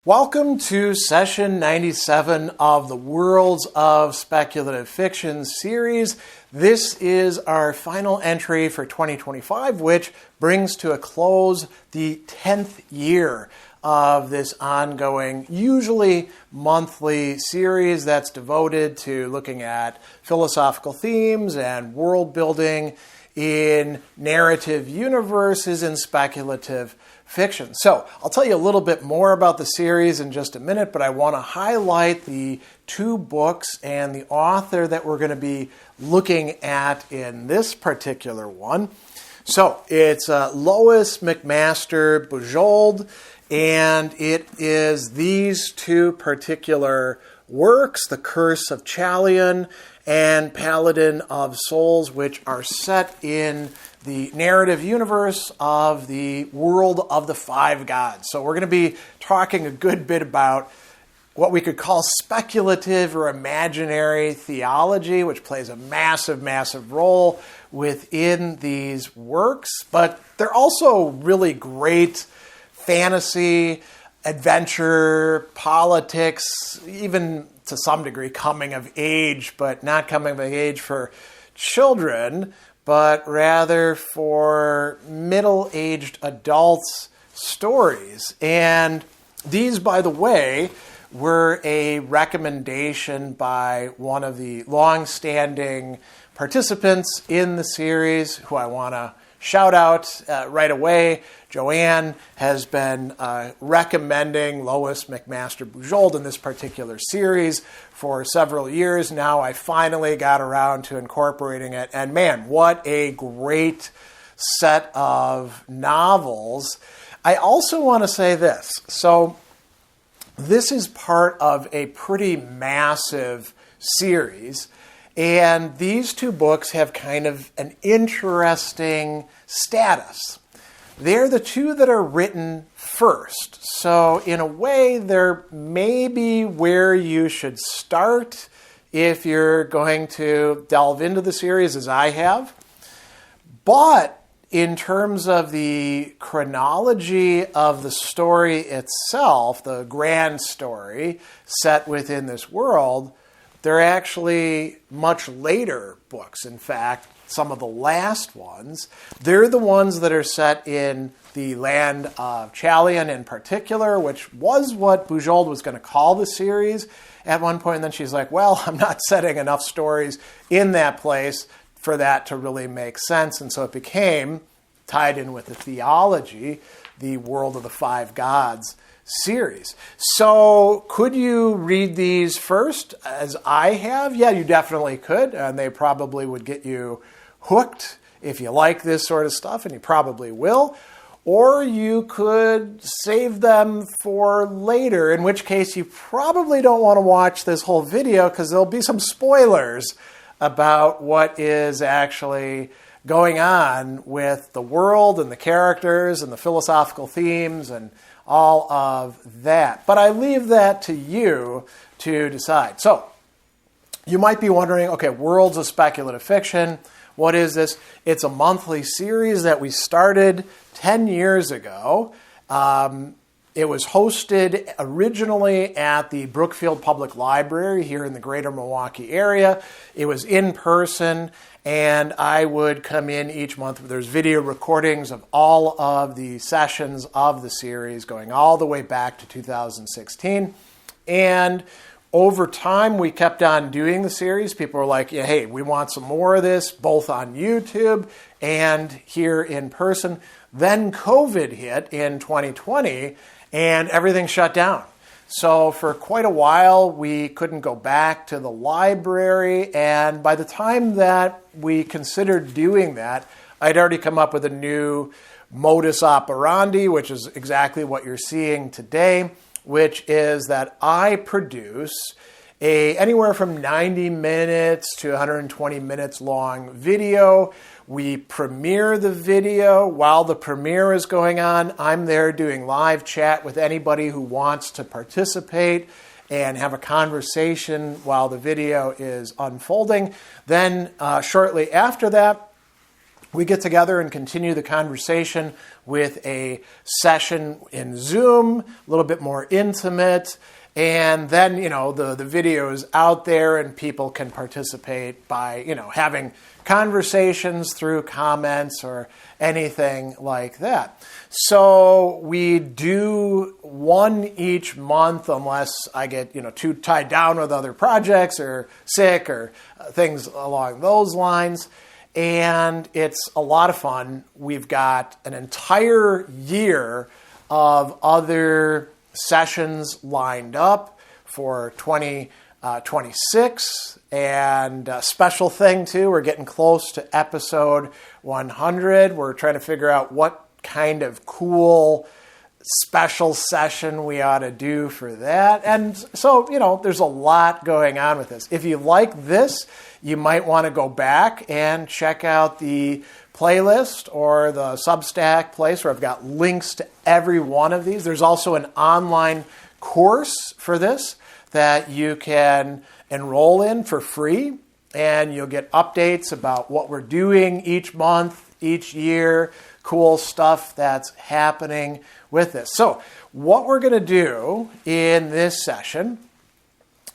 Welcome to session 97 of the Worlds of Speculative Fiction series. This is our final entry for 2025, which brings to a close the 10th year of this ongoing, usually monthly series that's devoted to looking at philosophical themes and world building in narrative universes and speculative fiction. So I'll tell you a little bit more about the series in just a minute, but I want to highlight the two books and the author that we're going to be looking at in this particular one. So it's Louis McMaster Bujold, and it is these two particular works, The Curse of Chalion and Paladin of Souls, which are set in the narrative universe of the world of the five gods. So we're going to be talking a good bit about what we could call speculative or imaginary theology, which plays a massive, massive role within these works. But they're also really great fantasy, adventure, politics, even to some degree coming of age, but not coming of age for children, but rather for middle-aged adults stories. And these, by the way, were a recommendation by one of the long-standing participants in the series, who I want to shout out right away. Joanne has been recommending Louis McMaster Bujold in this particular series for several years now. I finally got around to incorporating it, and man, what a great set of novels. I also want to say this. So this is part of a pretty massive series, and these two books have kind of an interesting status. They're the two that are written first. So in a way, they're maybe where you should start if you're going to delve into the series, as I have. But in terms of the chronology of the story itself, the grand story set within this world, they're actually much later books. In fact, some of the last ones, they're the ones that are set in the land of Chalion in particular, which was what Bujold was going to call the series at one point. And then she's like, well, I'm not setting enough stories in that place for that to really make sense. And so it became tied in with the theology, the World of the Five Gods series. So could you read these first, as I have? Yeah, you definitely could, and they probably would get you hooked if you like this sort of stuff, and you probably will. Or you could save them for later, in which case you probably don't want to watch this whole video because there'll be some spoilers about what is actually going on with the world and the characters and the philosophical themes and all of that. But I leave that to you to decide. So you might be wondering, okay, Worlds of Speculative Fiction, what is this? It's a monthly series that we started 10 years ago. It was hosted originally at the Brookfield Public Library here in the greater Milwaukee area. It was in person, and I would come in each month. There's video recordings of all of the sessions of the series going all the way back to 2016. And over time, we kept on doing the series. People were like, yeah, hey, we want some more of this, both on YouTube and here in person. Then COVID hit in 2020, and everything shut down. So for quite a while, we couldn't go back to the library. And by the time that we considered doing that, I'd already come up with a new modus operandi, which is exactly what you're seeing today, which is that I produce anywhere from 90 minutes to 120 minutes long video. We premiere the video. While the premiere is going on, I'm there doing live chat with anybody who wants to participate and have a conversation while the video is unfolding. Then shortly after that, we get together and continue the conversation with a session in Zoom, a little bit more intimate. And then, the video is out there and people can participate by, having conversations through comments or anything like that. So we do one each month unless I get, too tied down with other projects or sick or things along those lines. And it's a lot of fun. We've got an entire year of other sessions lined up for 2026. And a special thing, too, we're getting close to episode 100. We're trying to figure out what kind of cool special session we ought to do for that. And so, there's a lot going on with this. If you like this, you might want to go back and check out the playlist or the Substack place where I've got links to every one of these. There's also an online course for this that you can enroll in for free, and you'll get updates about what we're doing each month, each year, cool stuff that's happening with this. So what we're going to do in this session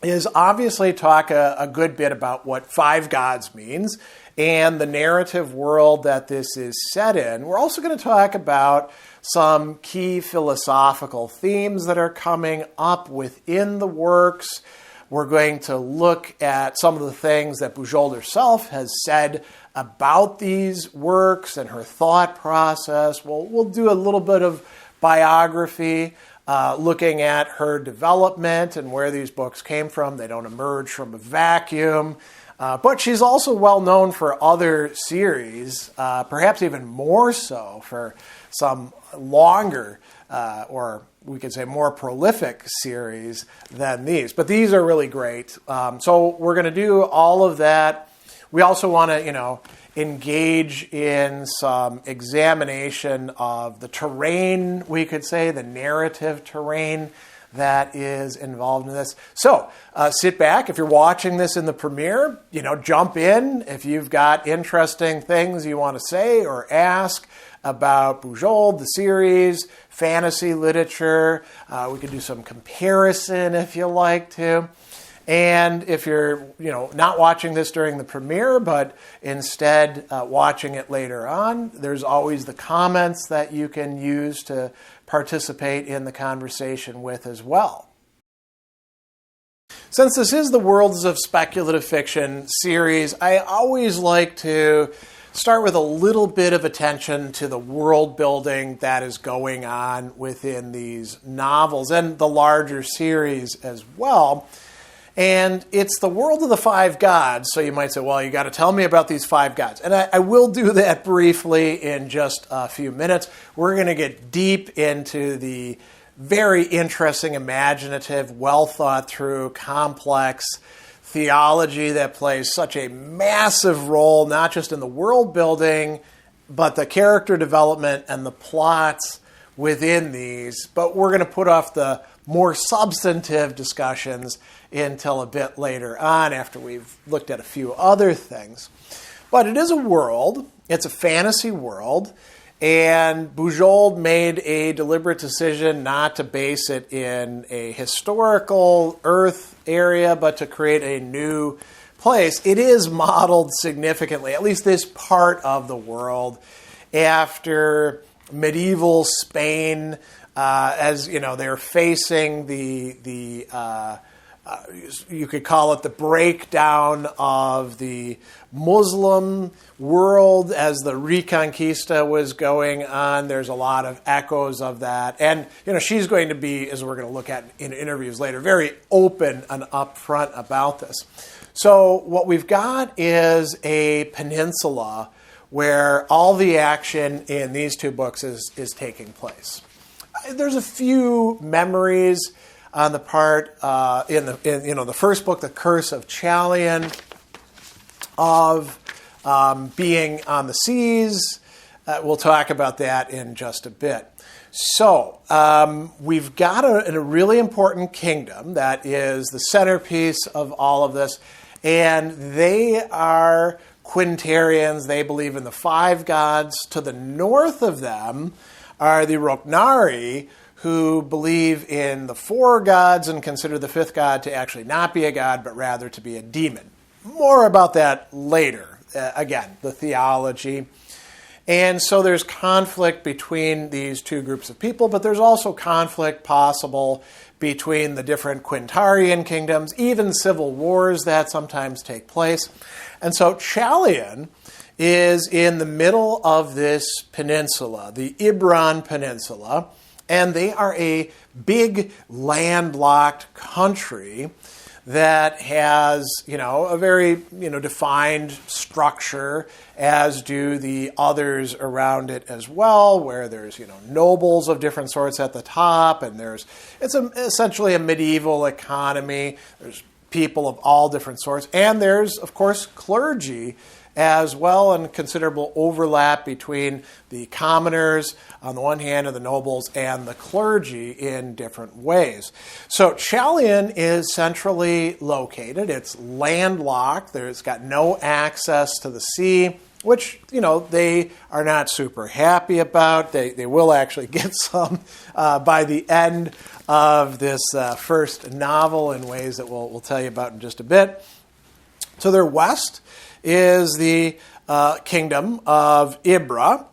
is obviously talk a good bit about what Five Gods means and the narrative world that this is set in. We're also going to talk about some key philosophical themes that are coming up within the works. We're going to look at some of the things that Bujold herself has said about these works and her thought process. We'll do a little bit of biography, looking at her development and where these books came from. They don't emerge from a vacuum. But she's also well known for other series, perhaps even more so for some longer or we could say more prolific series than these. But these are really great. So we're going to do all of that. We also want to, engage in some examination of the terrain, we could say, the narrative terrain that is involved in this. So sit back. If you're watching this in the premiere, jump in. If you've got interesting things you want to say or ask about Bujold, the series, fantasy literature, we could do some comparison if you like to. And if you're, not watching this during the premiere, but instead watching it later on, there's always the comments that you can use to participate in the conversation with as well. Since this is the Worlds of Speculative Fiction series, I always like to start with a little bit of attention to the world building that is going on within these novels and the larger series as well. And it's the world of the five gods. So you might say, well, you got to tell me about these five gods. And I will do that briefly in just a few minutes. We're going to get deep into the very interesting, imaginative, well thought through, complex theology that plays such a massive role, not just in the world building, but the character development and the plots within these. But we're going to put off the more substantive discussions until a bit later on after we've looked at a few other things. But it is a world. It's a fantasy world. And Bujold made a deliberate decision not to base it in a historical Earth area, but to create a new place. It is modeled significantly, at least this part of the world, after medieval Spain, as they're facing the you could call it the breakdown of the Muslim world as the Reconquista was going on. There's a lot of echoes of that. And, she's going to be, as we're going to look at in interviews later, very open and upfront about this. So what we've got is a peninsula where all the action in these two books is taking place. There's a few memories on the part in the first book, The Curse of Chalion, of being on the seas. We'll talk about that in just a bit. So we've got a really important kingdom that is the centerpiece of all of this, and they are Quintarians. They believe in the 5 gods. To the north of them are the Roknari, who believe in the 4 gods and consider the 5th god to actually not be a god, but rather to be a demon. More about that later. Again, the theology. And so there's conflict between these 2 groups of people, but there's also conflict possible between the different Quintarian kingdoms, even civil wars that sometimes take place. And so Chalion is in the middle of this peninsula, the Ibran Peninsula, and they are a big landlocked country that has, a very, defined structure, as do the others around it as well, where there's, nobles of different sorts at the top, and it's essentially a medieval economy. There's people of all different sorts, and there's, of course, clergy as well, and considerable overlap between the commoners on the one hand and the nobles and the clergy in different ways. So Chalion is centrally located. It's landlocked. It's got no access to the sea, which, they are not super happy about. They will actually get some by the end of this first novel in ways that we'll tell you about in just a bit. To their west is the kingdom of Ibra,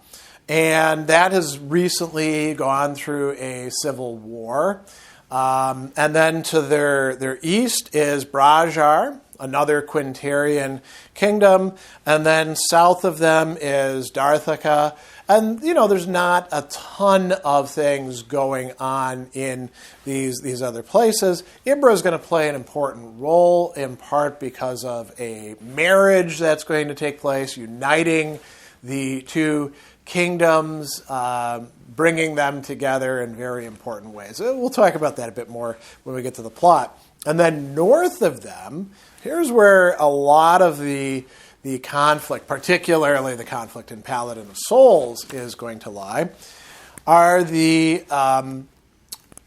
and that has recently gone through a civil war. And then to their east is Brajar, another Quintarian kingdom, and then south of them is Darthica. And, there's not a ton of things going on in these other places. Ibra is going to play an important role, in part because of a marriage that's going to take place, uniting the 2 kingdoms, bringing them together in very important ways. We'll talk about that a bit more when we get to the plot. And then north of them, here's where a lot of the conflict, particularly the conflict in Paladin of Souls, is going to lie, are the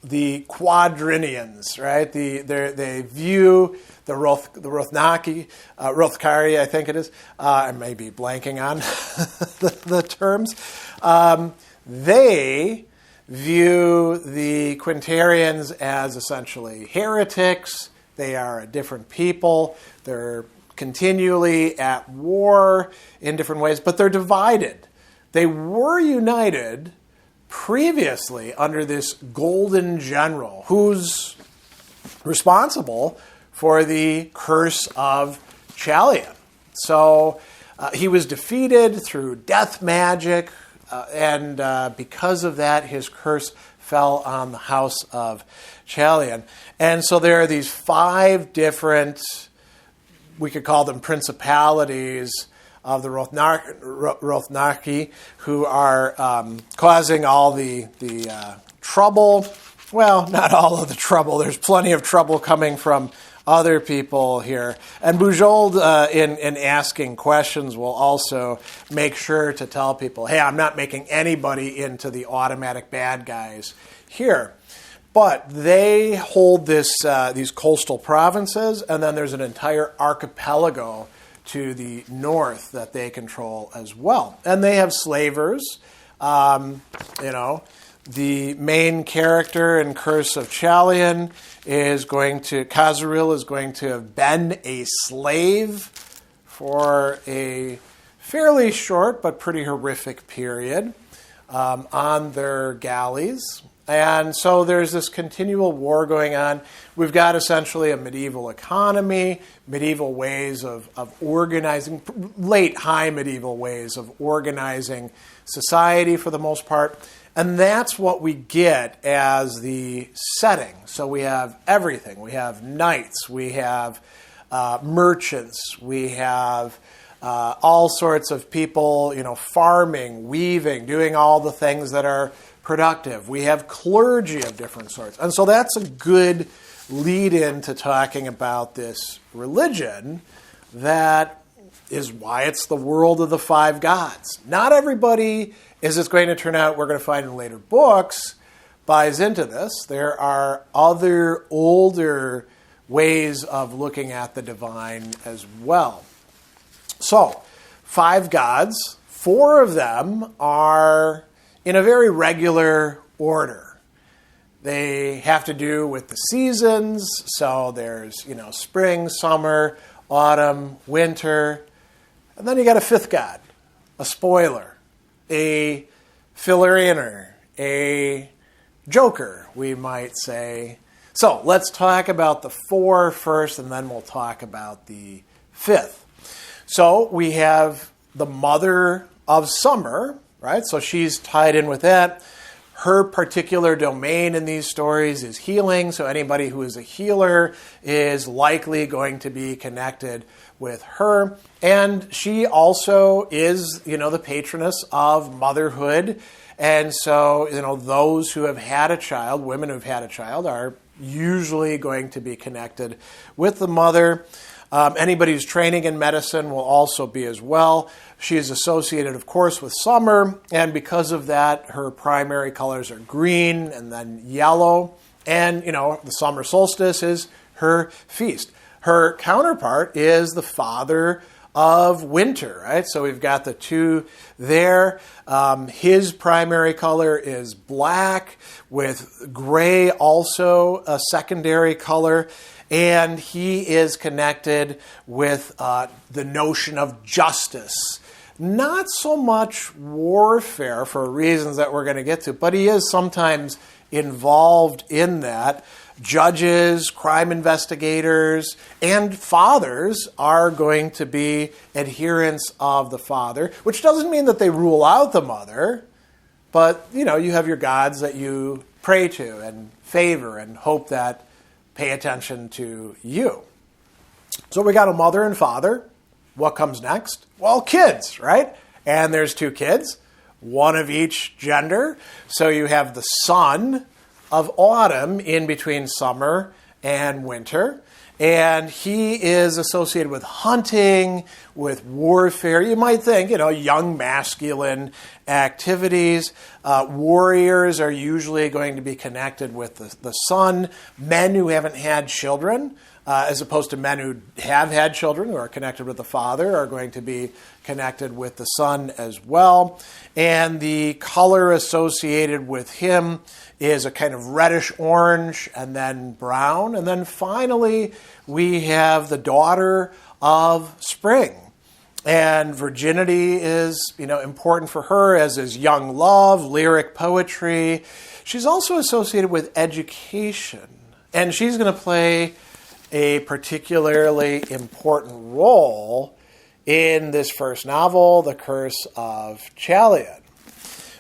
Quadrinians, right? They view the Rothkari, I think it is. I may be blanking on the terms. They view the Quintarians as essentially heretics. They are a different people. They're continually at war in different ways, but they're divided. They were united previously under this golden general who's responsible for the curse of Chalion. So he was defeated through death magic, and because of that, his curse fell on the house of Chalion. And so there are these 5 different, we could call them principalities, of the Rothnarki, who are causing all the trouble. Well, not all of the trouble. There's plenty of trouble coming from other people here. And Bujold, in asking questions, will also make sure to tell people, hey, I'm not making anybody into the automatic bad guys here. But they hold these coastal provinces, and then there's an entire archipelago to the north that they control as well. And they have slavers. The main character in Curse of Chalion Khazaril is going to have been a slave for a fairly short but pretty horrific period on their galleys. And so there's this continual war going on. We've got essentially a medieval economy, medieval ways of organizing, late high medieval ways of organizing society for the most part. And that's what we get as the setting. So we have everything. We have knights, we have merchants, we have all sorts of people, farming, weaving, doing all the things that are productive. We have clergy of different sorts. And so that's a good lead in to talking about this religion that is why it's the world of the five gods. Not everybody, as it's going to turn out, we're going to find in later books, buys into this. There are other older ways of looking at the divine as well. So, five gods, four of them are in a very regular order. They have to do with the seasons, so there's, spring, summer, autumn, winter, and then you got a fifth god, a spoiler, a filler-inner, a joker, we might say. So let's talk about the four first, and then we'll talk about the fifth. So we have the mother of summer, right? So she's tied in with that. Her particular domain in these stories is healing, so anybody who is a healer is likely going to be connected with her. And she also is, the patroness of motherhood. And so, those who have had a child, women who've had a child, are usually going to be connected with the mother. Anybody who's training in medicine will also be as well. She is associated, of course, with summer, and because of that, her primary colors are green and then yellow. And, the summer solstice is her feast. Her counterpart is the father of winter, right? So we've got the two there. His primary color is black, with gray also a secondary color. And he is connected with the notion of justice. Not so much warfare for reasons that we're going to get to, but he is sometimes involved in that. Judges, crime investigators, and fathers are going to be adherents of the father, which doesn't mean that they rule out the mother, but you have your gods that you pray to and favor and hope that pay attention to you. So we got a mother and father. What comes next? Well, kids, right? And there's two kids, one of each gender. So you have the son of autumn in between summer and winter. And he is associated with hunting, with warfare. You might think, young masculine activities. Warriors are usually going to be connected with the sun. Men who haven't had children, as opposed to men who have had children who are connected with the father, are going to be connected with the sun as well. And the color associated with him is a kind of reddish orange and then brown. And then finally, we have the daughter of spring. And virginity is, important for her, as is young love, lyric poetry. She's also associated with education. And she's going to play a particularly important role in this first novel, The Curse of Chalion.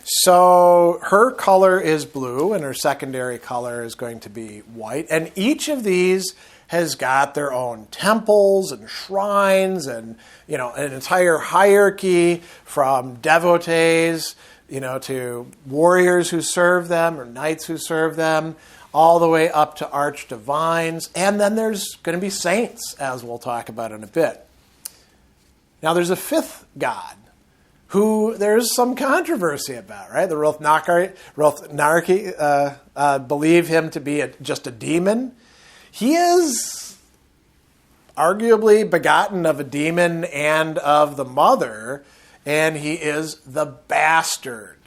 So her color is blue, and her secondary color is going to be white. And each of these has got their own temples and shrines and, an entire hierarchy from devotees, to warriors who serve them or knights who serve them, all the way up to archdivines. And then there's going to be saints, as we'll talk about in a bit. Now there's a fifth god who there's some controversy about, right? The Rothnarki believe him to be just a demon. He is arguably begotten of a demon and of the mother, and he is the bastard,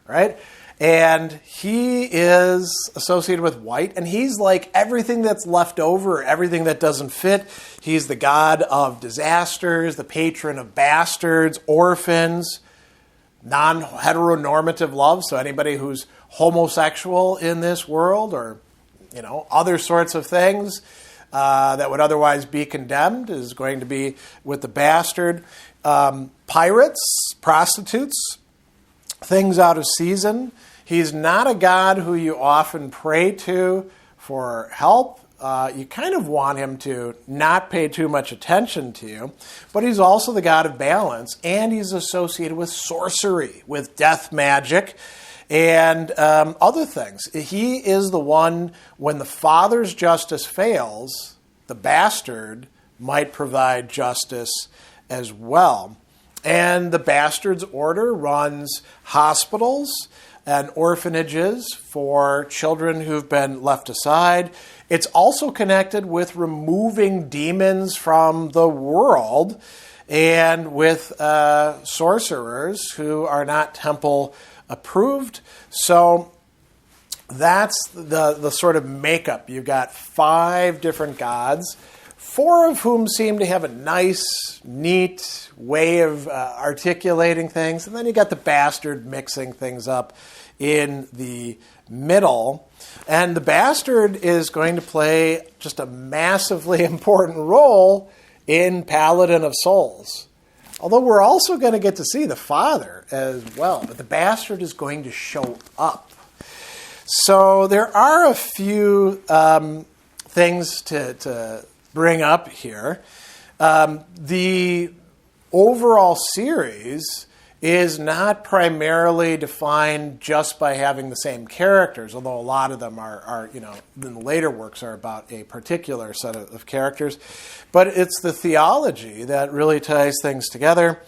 right? And he is associated with white, and he's like everything that's left over, everything that doesn't fit. He's the god of disasters, the patron of bastards, orphans, non-heteronormative love, so anybody who's homosexual in this world or, other sorts of things that would otherwise be condemned is going to be with the bastard. Pirates, prostitutes, things out of season. He's not a god who you often pray to for help. You kind of want him to not pay too much attention to you, but he's also the god of balance, and he's associated with sorcery, with death magic, and other things. He is the one, when the father's justice fails, the bastard might provide justice as well. And the bastard's order runs hospitals and orphanages for children who've been left aside. It's also connected with removing demons from the world and with sorcerers who are not temple approved. So that's the sort of makeup. You've got 5 different gods, 4 of whom seem to have a nice, neat way of articulating things. And then you got the bastard mixing things up in the middle. And the bastard is going to play just a massively important role in Paladin of Souls. Although we're also going to get to see the father as well. But the bastard is going to show up. So there are a few things to bring up here. The overall series is not primarily defined just by having the same characters, although a lot of them are in the later works are about a particular set of characters. But it's the theology that really ties things together.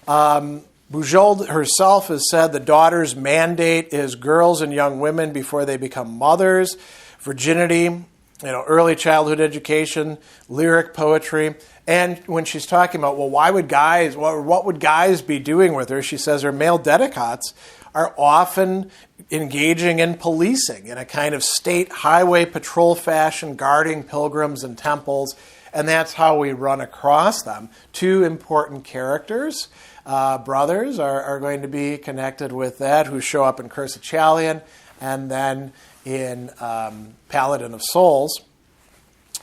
Bujold herself has said the daughter's mandate is girls and young women before they become mothers, virginity, early childhood education, lyric poetry. And when she's talking about, what would guys be doing with her? She says her male dedicates are often engaging in policing in a kind of state highway patrol fashion, guarding pilgrims and temples. And that's how we run across them. 2 important characters, brothers, are going to be connected with that, who show up in Curse of Chalion and then in Paladin of Souls.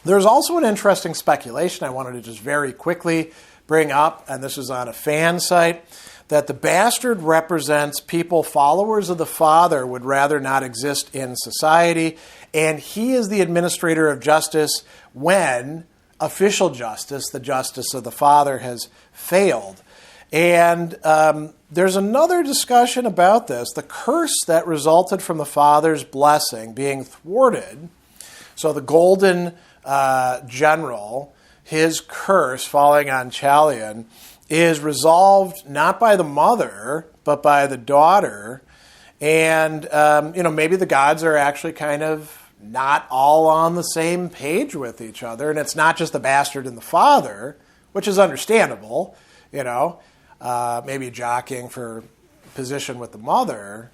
There's also an interesting speculation I wanted to just very quickly bring up, and this is on a fan site, that the bastard represents people, followers of the father, would rather not exist in society, and he is the administrator of justice when official justice, the justice of the father, has failed. And there's another discussion about this, the curse that resulted from the father's blessing being thwarted. So the golden general, his curse falling on Chalion, is resolved not by the mother, but by the daughter. And, maybe the gods are actually kind of not all on the same page with each other. And it's not just the bastard and the father, which is understandable, maybe jockeying for position with the mother.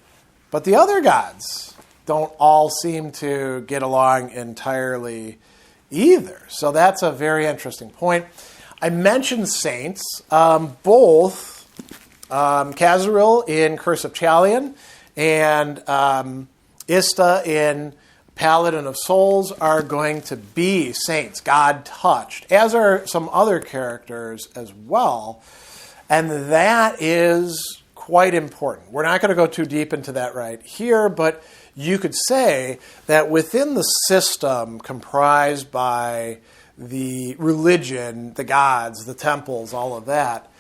But the other gods don't all seem to get along entirely either. So that's a very interesting point. I mentioned saints. Both Kazaril in Curse of Chalion and Ista in Paladin of Souls are going to be saints, God-touched, as are some other characters as well. And that is quite important. We're not going to go too deep into that right here, but you could say that within the system comprised by the religion, the gods, the temples, all of that,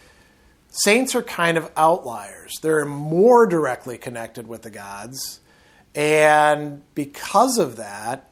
saints are kind of outliers. They're more directly connected with the gods, and because of that,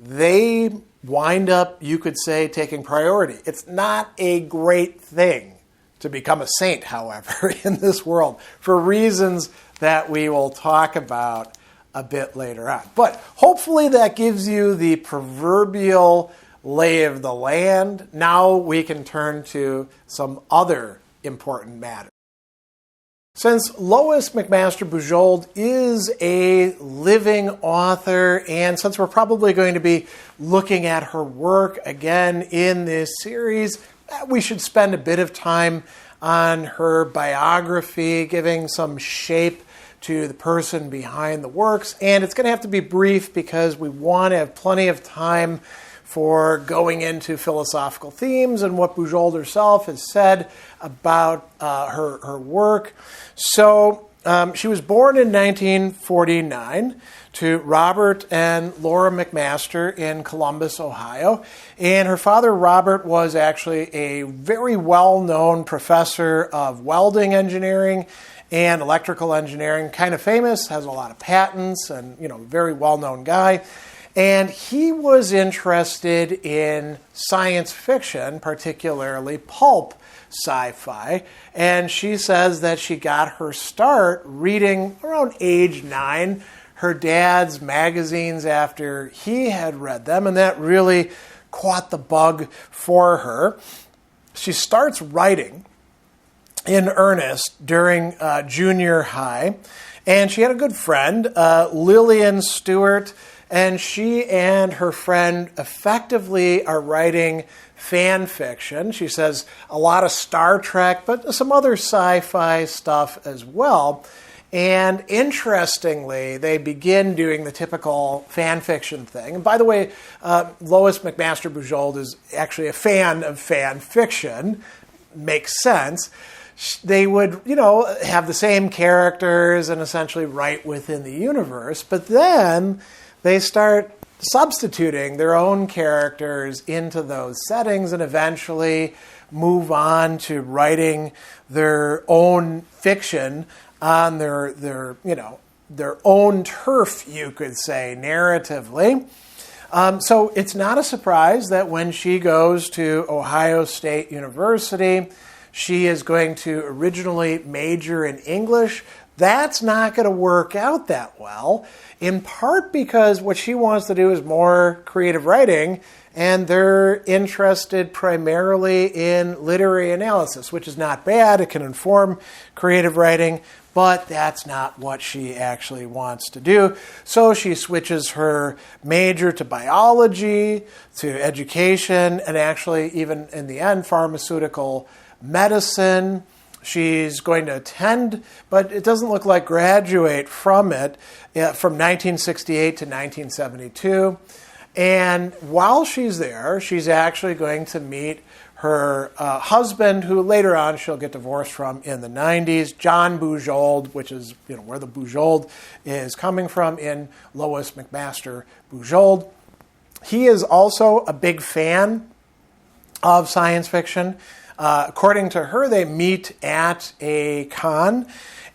they wind up, you could say, taking priority. It's not a great thing to become a saint, however, in this world, for reasons that we will talk about a bit later on. But hopefully that gives you the proverbial lay of the land. Now we can turn to some other important matters. Since Louis McMaster Bujold is a living author, and since we're probably going to be looking at her work again in this series, we should spend a bit of time on her biography, giving some shape to the person behind the works. And it's going to have to be brief because we want to have plenty of time for going into philosophical themes and what Bujold herself has said about her work. So she was born in 1949 to Robert and Laura McMaster in Columbus, Ohio. And her father, Robert, was actually a very well-known professor of welding engineering and electrical engineering, kind of famous, has a lot of patents, and very well-known guy. And he was interested in science fiction, particularly pulp sci-fi. And she says that she got her start reading around age 9 her dad's magazines after he had read them, and that really caught the bug for her. She starts writing in earnest during junior high, and she had a good friend, Lillian Stewart, and she and her friend effectively are writing fan fiction. She says a lot of Star Trek, but some other sci-fi stuff as well. And interestingly, they begin doing the typical fan fiction thing. And by the way, Louis McMaster Bujold is actually a fan of fan fiction. Makes sense. They would, have the same characters and essentially write within the universe. But then they start substituting their own characters into those settings and eventually move on to writing their own fiction on their own turf, you could say, narratively. So it's not a surprise that when she goes to Ohio State University, she is going to originally major in English. That's not going to work out that well, in part because what she wants to do is more creative writing, and they're interested primarily in literary analysis, which is not bad. It can inform creative writing, but that's not what she actually wants to do. So she switches her major to biology, to education, and actually, even in the end, pharmaceutical medicine. She's going to attend, but it doesn't look like graduate from it, from 1968 to 1972. And while she's there, she's actually going to meet her husband, who later on she'll get divorced from in the 90s, John Bujold, which is where the Bujold is coming from in Louis McMaster Bujold. He is also a big fan of science fiction. According to her, they meet at a con,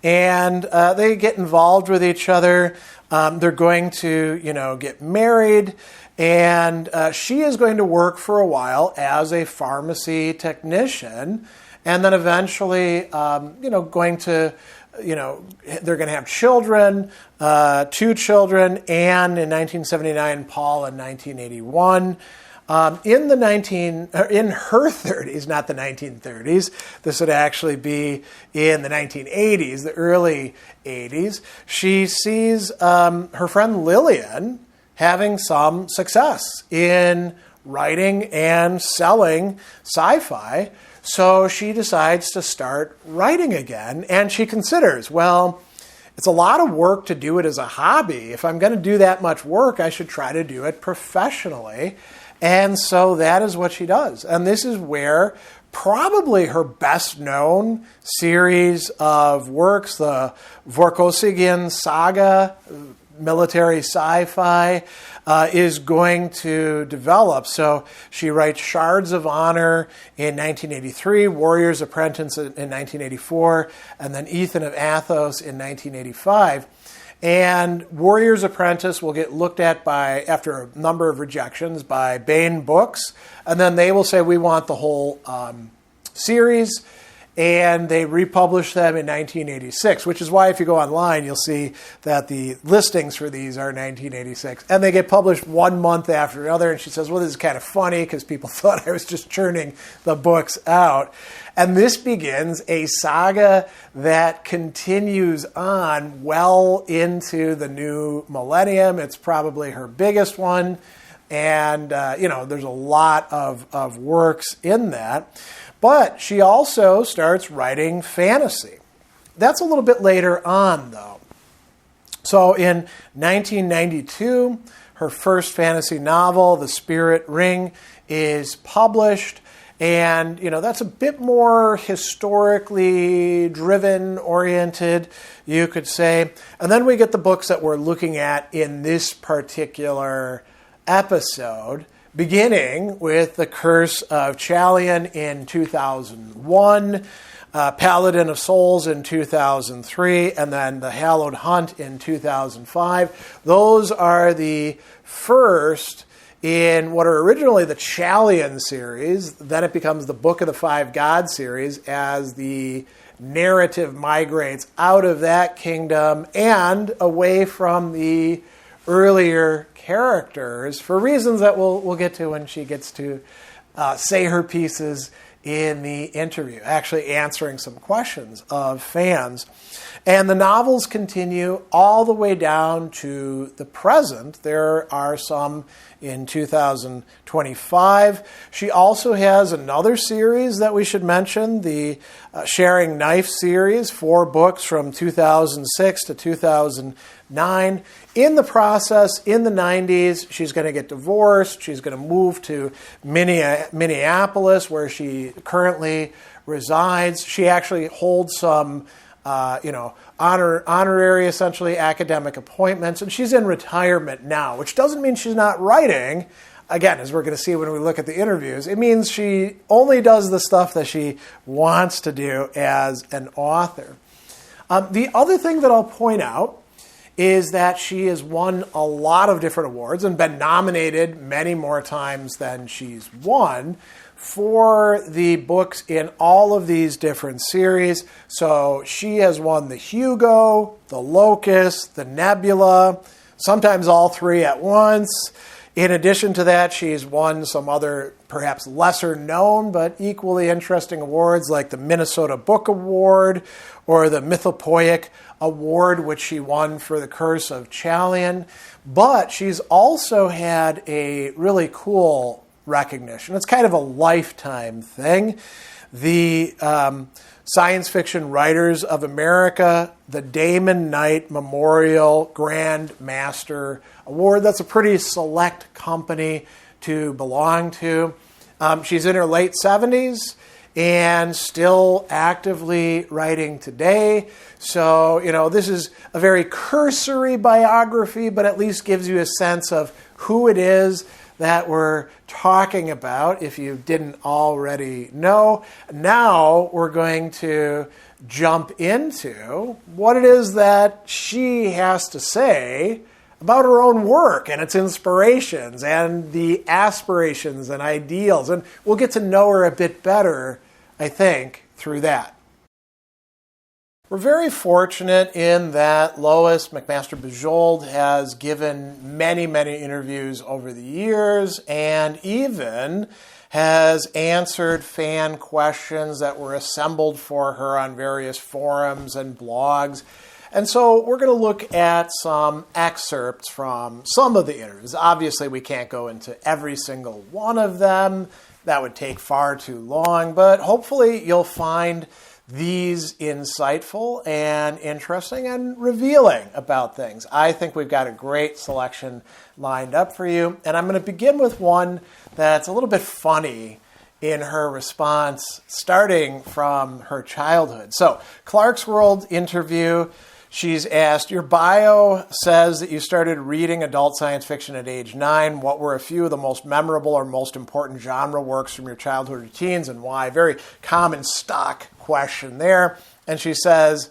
and they get involved with each other. They're going to, get married, and she is going to work for a while as a pharmacy technician, and then eventually, going to, they're going to have children, 2 children, Anne in 1979, Paul in 1981. In her 30s, not the 1930s, this would actually be in the 1980s, the early 80s, she sees her friend Lillian having some success in writing and selling sci-fi. So she decides to start writing again, and she considers, well, it's a lot of work to do it as a hobby. If I'm going to do that much work, I should try to do it professionally. And so that is what she does. And this is where probably her best-known series of works, the Vorkosigan saga, military sci-fi, is going to develop. So she writes Shards of Honor in 1983, Warrior's Apprentice in 1984, and then Ethan of Athos in 1985. And Warrior's Apprentice will get looked at after a number of rejections, by Baen Books. And then they will say, we want the whole series. And they republish them in 1986, which is why if you go online, you'll see that the listings for these are 1986. And they get published 1 month after another. And she says, well, this is kind of funny because people thought I was just churning the books out. And this begins a saga that continues on well into the new millennium. It's probably her biggest one. And, there's a lot of works in that. But she also starts writing fantasy. That's a little bit later on, though. So in 1992, her first fantasy novel, The Spirit Ring, is published. And, that's a bit more historically driven, oriented, you could say. And then we get the books that we're looking at in this particular episode, beginning with The Curse of Chalion in 2001. Paladin of Souls in 2003, and then The Hallowed Hunt in 2005. Those are the first in what are originally the Chalian series. Then it becomes the Book of the Five Gods series as the narrative migrates out of that kingdom and away from the earlier characters for reasons that we'll get to when she gets to say her pieces in the interview, actually answering some questions of fans. And the novels continue all the way down to the present. There are some in 2025. She also has another series that we should mention, the Sharing Knife series, 4 books from 2006 to 2009. In the process, in the 90s, she's going to get divorced. She's going to move to Minneapolis, where she currently resides. She actually holds some honorary, essentially, academic appointments, and she's in retirement now, which doesn't mean she's not writing. Again, as we're going to see when we look at the interviews, it means she only does the stuff that she wants to do as an author. The other thing that I'll point out is that she has won a lot of different awards and been nominated many more times than she's won for the books in all of these different series. So she has won the Hugo, the Locust, the Nebula, sometimes all 3 at once. In addition to that, she's won some other perhaps lesser known but equally interesting awards like the Minnesota Book Award or the Mythopoeic Award, which she won for The Curse of Chalian. But she's also had a really cool recognition. It's kind of a lifetime thing. The Science Fiction Writers of America, the Damon Knight Memorial Grand Master Award. That's a pretty select company to belong to. She's in her late 70s and still actively writing today. So, this is a very cursory biography, but at least gives you a sense of who it is that we're talking about, if you didn't already know. Now we're going to jump into what it is that she has to say about her own work and its inspirations and the aspirations and ideals. And we'll get to know her a bit better, I think, through that. We're very fortunate in that Louis McMaster Bujold has given many, many interviews over the years and even has answered fan questions that were assembled for her on various forums and blogs. And so we're going to look at some excerpts from some of the interviews. Obviously, we can't go into every single one of them. That would take far too long, but hopefully you'll find these insightful and interesting and revealing about things. I think we've got a great selection lined up for you. And I'm going to begin with one that's a little bit funny in her response, starting from her childhood. So, Clark's World interview, she's asked, your bio says that you started reading adult science fiction at age 9. What were a few of the most memorable or most important genre works from your childhood or teens and why? Very common stock question there. And she says,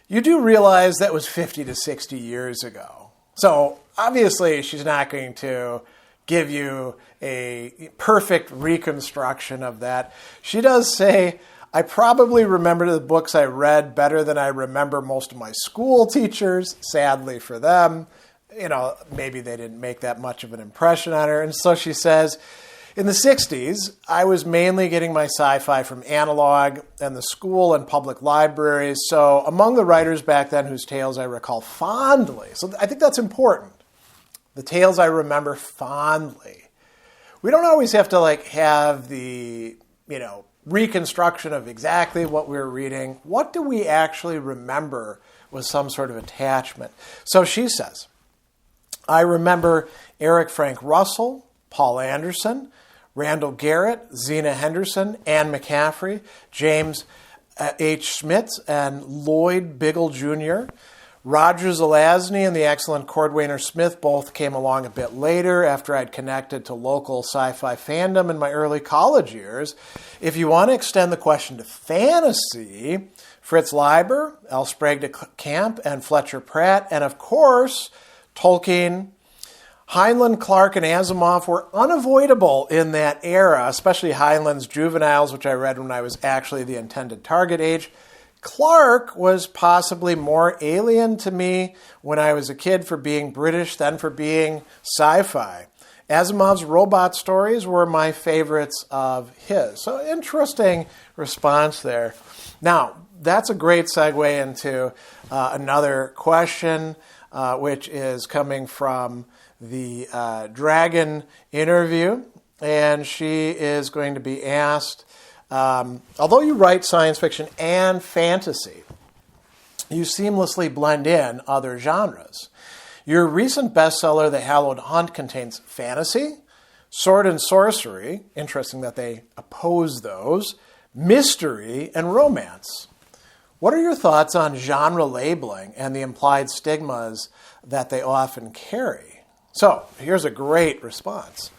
you do realize that was 50 to 60 years ago. So obviously she's not going to give you a perfect reconstruction of that. She does say, I probably remember the books I read better than I remember most of my school teachers, sadly for them. Maybe they didn't make that much of an impression on her. And so she says, in the 60s, I was mainly getting my sci-fi from analog and the school and public libraries. So among the writers back then whose tales I recall fondly, so I think that's important, the tales I remember fondly. We don't always have to have the, reconstruction of exactly what we were reading. What do we actually remember with some sort of attachment? So she says, I remember Eric Frank Russell, Paul Anderson, Randall Garrett, Zena Henderson, Anne McCaffrey, James H. Schmitz, and Lloyd Biggle Jr., Roger Zelazny and the excellent Cordwainer Smith both came along a bit later after I'd connected to local sci-fi fandom in my early college years. If you want to extend the question to fantasy, Fritz Leiber, L. Sprague de Camp, and Fletcher Pratt, and of course, Tolkien, Heinlein, Clarke, and Asimov were unavoidable in that era, especially Heinlein's Juveniles, which I read when I was actually the intended target age. Clarke was possibly more alien to me when I was a kid for being British than for being sci-fi. Asimov's robot stories were my favorites of his. So interesting response there. Now, that's a great segue into another question, which is coming from the Dragon interview. And she is going to be asked, although you write science fiction and fantasy, you seamlessly blend in other genres. Your recent bestseller, The Hallowed Hunt, contains fantasy, sword and sorcery, interesting that they oppose those, mystery, and romance. What are your thoughts on genre labeling and the implied stigmas that they often carry? So, here's a great response.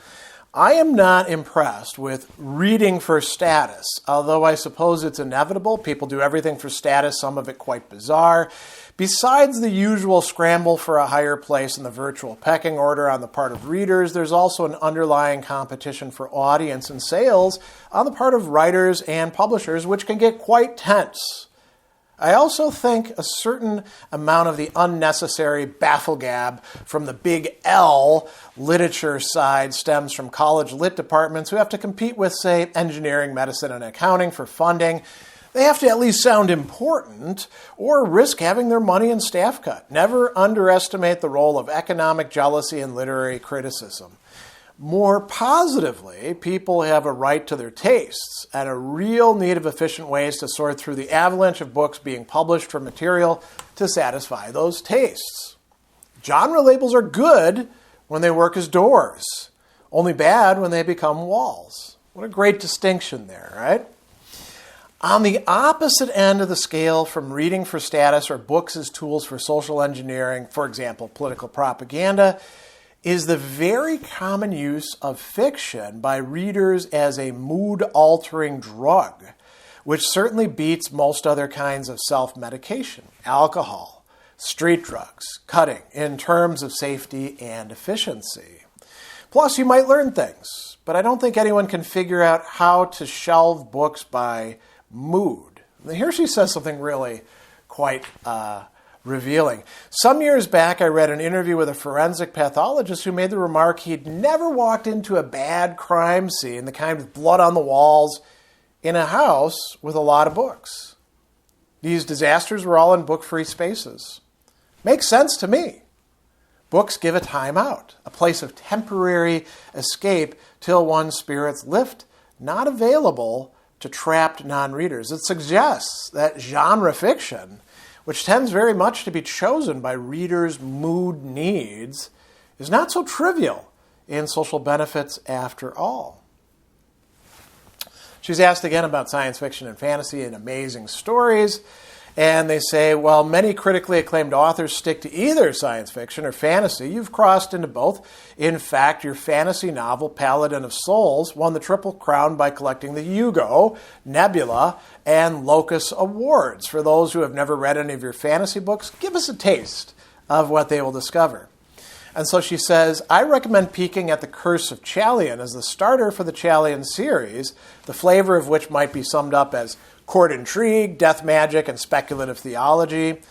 I am not impressed with reading for status, although I suppose it's inevitable. People do everything for status, some of it quite bizarre. Besides the usual scramble for a higher place in the virtual pecking order on the part of readers, there's also an underlying competition for audience and sales on the part of writers and publishers, which can get quite tense. I also think a certain amount of the unnecessary bafflegab from the big L literature side stems from college lit departments who have to compete with, say, engineering, medicine, and accounting for funding. They have to at least sound important or risk having their money and staff cut. Never underestimate the role of economic jealousy in literary criticism. More positively, people have a right to their tastes and a real need of efficient ways to sort through the avalanche of books being published for material to satisfy those tastes. Genre labels are good when they work as doors, only bad when they become walls. What a great distinction there, right? On the opposite end of the scale from reading for status or books as tools for social engineering, for example, political propaganda, is the very common use of fiction by readers as a mood-altering drug, which certainly beats most other kinds of self-medication, alcohol, street drugs, cutting, in terms of safety and efficiency. Plus, you might learn things, but I don't think anyone can figure out how to shelve books by mood. Here she says something really quite revealing. Some years back, I read an interview with a forensic pathologist who made the remark he'd never walked into a bad crime scene, the kind with blood on the walls, in a house with a lot of books. These disasters were all in book-free spaces. Makes sense to me. Books give a time out, a place of temporary escape till one's spirits lift, not available to trapped non-readers. It suggests that genre fiction, which tends very much to be chosen by readers' mood needs, is not so trivial in social benefits after all. She's asked again about science fiction and fantasy and amazing stories, and they say, while many critically acclaimed authors stick to either science fiction or fantasy, you've crossed into both. In fact, your fantasy novel, Paladin of Souls, won the Triple Crown by collecting the Hugo, Nebula, and Locus Awards. For those who have never read any of your fantasy books, give us a taste of what they will discover. And so she says, I recommend peeking at The Curse of Chalion as the starter for the Chalion series, the flavor of which might be summed up as court intrigue, death magic, and speculative theology.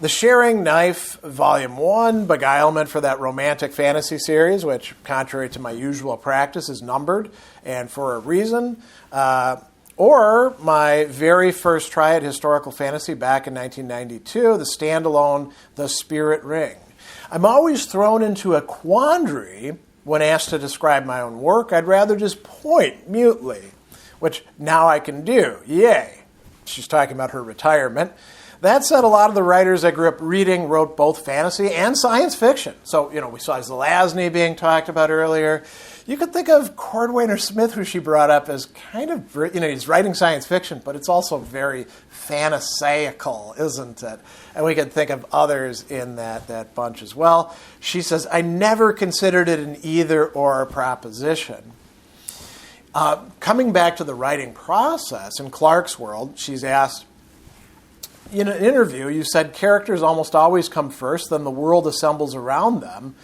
The Sharing Knife, Volume 1, Beguilement for that romantic fantasy series, which, contrary to my usual practice, is numbered, and for a reason. Or my very first try at historical fantasy back in 1992, the standalone The Spirit Ring. I'm always thrown into a quandary when asked to describe my own work. I'd rather just point mutely, which now I can do. Yay. She's talking about her retirement. That said, a lot of the writers I grew up reading wrote both fantasy and science fiction. So, we saw Zelazny being talked about earlier. You could think of Cordwainer Smith, who she brought up as kind of, he's writing science fiction, but it's also very phantasaical, isn't it? And we could think of others in that bunch as well. She says, I never considered it an either-or proposition. Coming back to the writing process, in Clark's world, she's asked, in an interview, you said characters almost always come first, then the world assembles around them.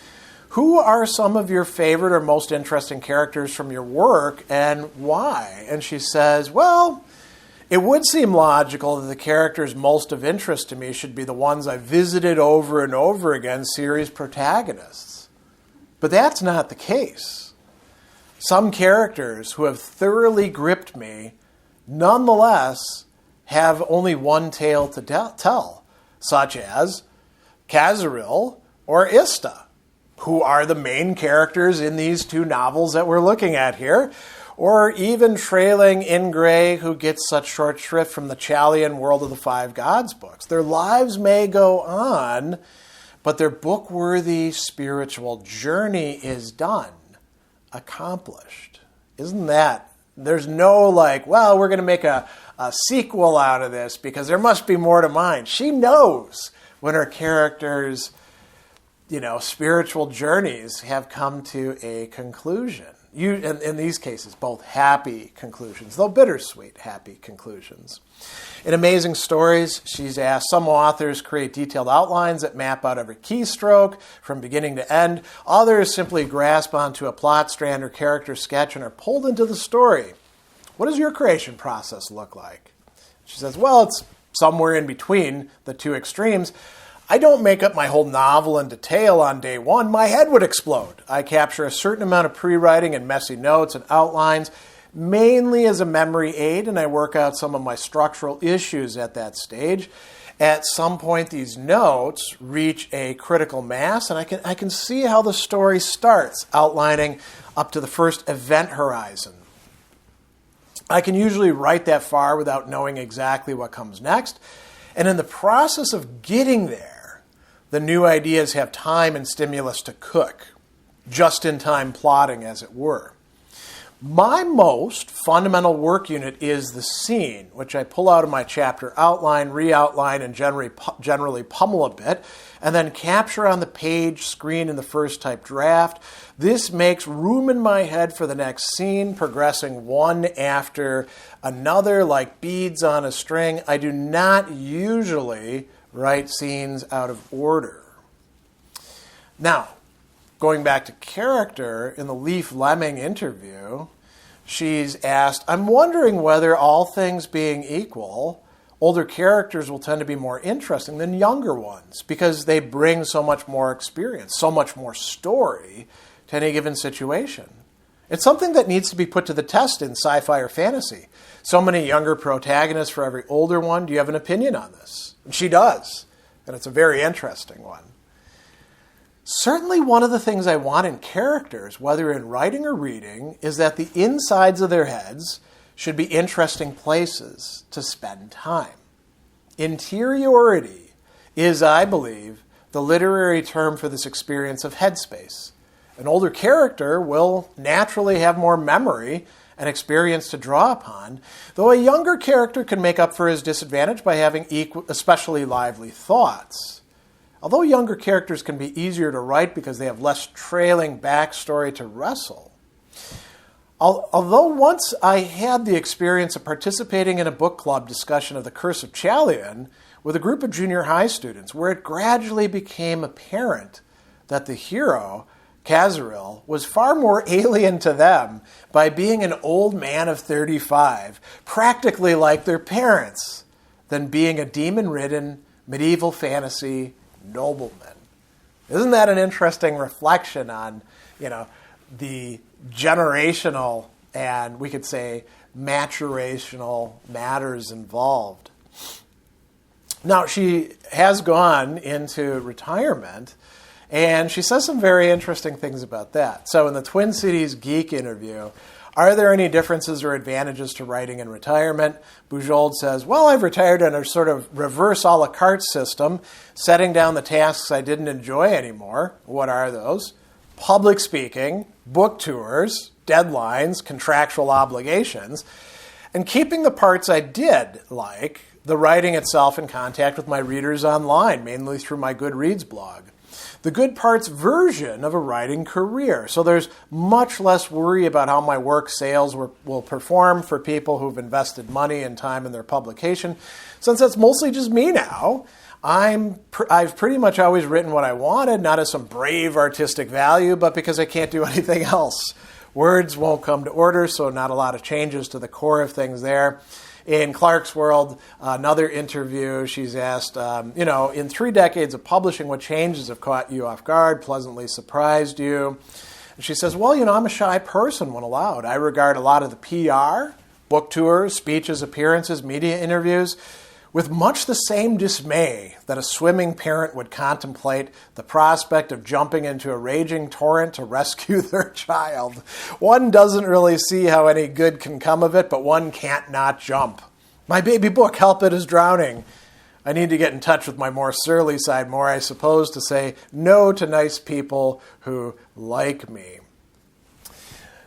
Who are some of your favorite or most interesting characters from your work, and why? And she says, well, it would seem logical that the characters most of interest to me should be the ones I visited over and over again, series protagonists. But that's not the case. Some characters who have thoroughly gripped me, nonetheless, have only one tale to tell, such as Kazaril or Ista, who are the main characters in these two novels that we're looking at here, or even trailing Ingray, who gets such short shrift from the Chalian World of the Five Gods books. Their lives may go on, but their book-worthy spiritual journey is done, accomplished. Isn't that? There's no we're going to make a sequel out of this because there must be more to mine. She knows when her characters' spiritual journeys have come to a conclusion. In these cases, both happy conclusions, though bittersweet happy conclusions. In Amazing Stories, she's asked, some authors create detailed outlines that map out every keystroke from beginning to end. Others simply grasp onto a plot strand or character sketch and are pulled into the story. What does your creation process look like? She says, well, it's somewhere in between the two extremes. I don't make up my whole novel in detail on day one. My head would explode. I capture a certain amount of pre-writing and messy notes and outlines, mainly as a memory aid, and I work out some of my structural issues at that stage. At some point, these notes reach a critical mass, and I can see how the story starts, outlining up to the first event horizon. I can usually write that far without knowing exactly what comes next, and in the process of getting there, the new ideas have time and stimulus to cook, just-in-time plotting, as it were. My most fundamental work unit is the scene, which I pull out of my chapter outline, re-outline, and generally pummel a bit, and then capture on the page, screen in the first type draft. This makes room in my head for the next scene, progressing one after another like beads on a string. I do not usually write scenes out of order. Now, going back to character, in the Leaf Lemming interview, she's asked, I'm wondering whether, all things being equal, older characters will tend to be more interesting than younger ones because they bring so much more experience, so much more story to any given situation. It's something that needs to be put to the test in sci-fi or fantasy. So many younger protagonists for every older one. Do you have an opinion on this? And she does, and it's a very interesting one. Certainly one of the things I want in characters, whether in writing or reading, is that the insides of their heads should be interesting places to spend time. Interiority is, I believe, the literary term for this experience of headspace. An older character will naturally have more memory and experience to draw upon, though a younger character can make up for his disadvantage by having especially lively thoughts. Although younger characters can be easier to write because they have less trailing backstory to wrestle. Although once I had the experience of participating in a book club discussion of The Curse of Chalian with a group of junior high students, where it gradually became apparent that the hero, Kazaril, was far more alien to them by being an old man of 35, practically like their parents, than being a demon-ridden medieval fantasy nobleman. Isn't that an interesting reflection on, the generational and, we could say, maturational matters involved? Now, she has gone into retirement, and she says some very interesting things about that. So in the Twin Cities Geek interview, are there any differences or advantages to writing in retirement? Bujold says, well, I've retired on a sort of reverse a la carte system, setting down the tasks I didn't enjoy anymore. What are those? public speaking, book tours, deadlines, contractual obligations, and keeping the parts I did, like the writing itself in contact with my readers online, mainly through my Goodreads blog. The good parts version of a writing career. So there's much less worry about how my work sales will perform for people who've invested money and time in their publication. Since that's mostly just me now, I've pretty much always written what I wanted, not as some brave artistic value, but because I can't do anything else. Words won't come to order, so not a lot of changes to the core of things there. In Clark's World, another interview, she's asked, in 3 decades of publishing, what changes have caught you off guard, pleasantly surprised you? And she says, well, I'm a shy person when allowed. I regard a lot of the PR, book tours, speeches, appearances, media interviews, with much the same dismay that a swimming parent would contemplate the prospect of jumping into a raging torrent to rescue their child. One doesn't really see how any good can come of it, but one can't not jump. My baby book, Help It Is Drowning. I need to get in touch with my more surly side more, I suppose, to say no to nice people who like me.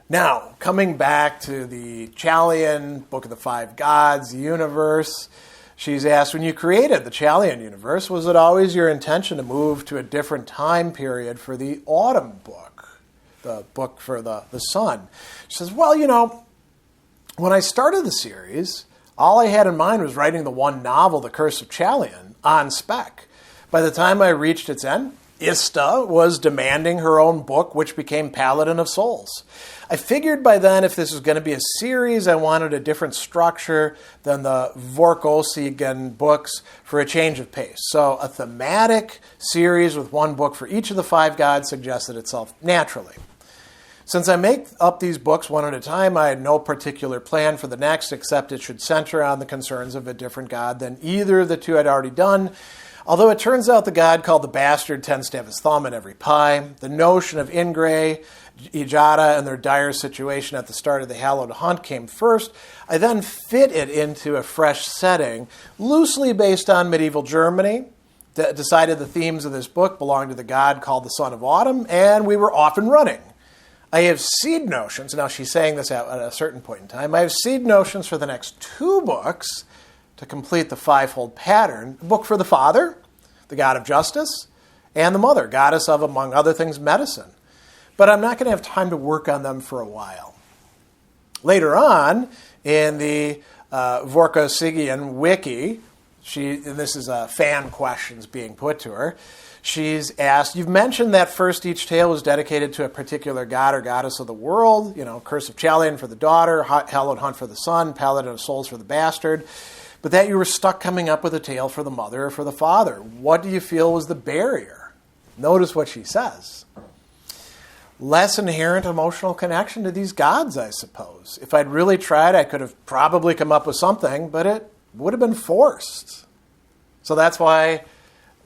Now, coming back to the Chalian, Book of the Five Gods, universe, she's asked, when you created the Chalian universe, was it always your intention to move to a different time period for the autumn book, the book for the sun? She says, well, when I started the series, all I had in mind was writing the one novel, The Curse of Chalian, on spec. By the time I reached its end, Ista was demanding her own book, which became Paladin of Souls. I figured by then if this was going to be a series, I wanted a different structure than the Vorkosigan books for a change of pace. So a thematic series with one book for each of the five gods suggested itself naturally. Since I make up these books one at a time, I had no particular plan for the next, except it should center on the concerns of a different god than either of the two I'd already done. Although it turns out the god called the Bastard tends to have his thumb in every pie, the notion of Ingray, Ijata, and their dire situation at the start of the Hallowed Hunt came first. I then fit it into a fresh setting, loosely based on medieval Germany, decided the themes of this book belonged to the god called the Son of Autumn, and we were off and running. I have seed notions, now she's saying this at a certain point in time, I have seed notions for the next 2 books to complete the fivefold pattern. A book for the father, the god of justice, and the mother, goddess of, among other things, medicine. But I'm not going to have time to work on them for a while. Later on, in the Vorkosigan wiki, and this is fan questions being put to her, she's asked, you've mentioned that first each tale was dedicated to a particular god or goddess of the world, Curse of Chalian for the daughter, Hallowed Hunt for the son, Paladin of Souls for the bastard, but that you were stuck coming up with a tale for the mother or for the father. What do you feel was the barrier? Notice what she says. Less inherent emotional connection to these gods, I suppose. If I'd really tried, I could have probably come up with something, but it would have been forced. So that's why,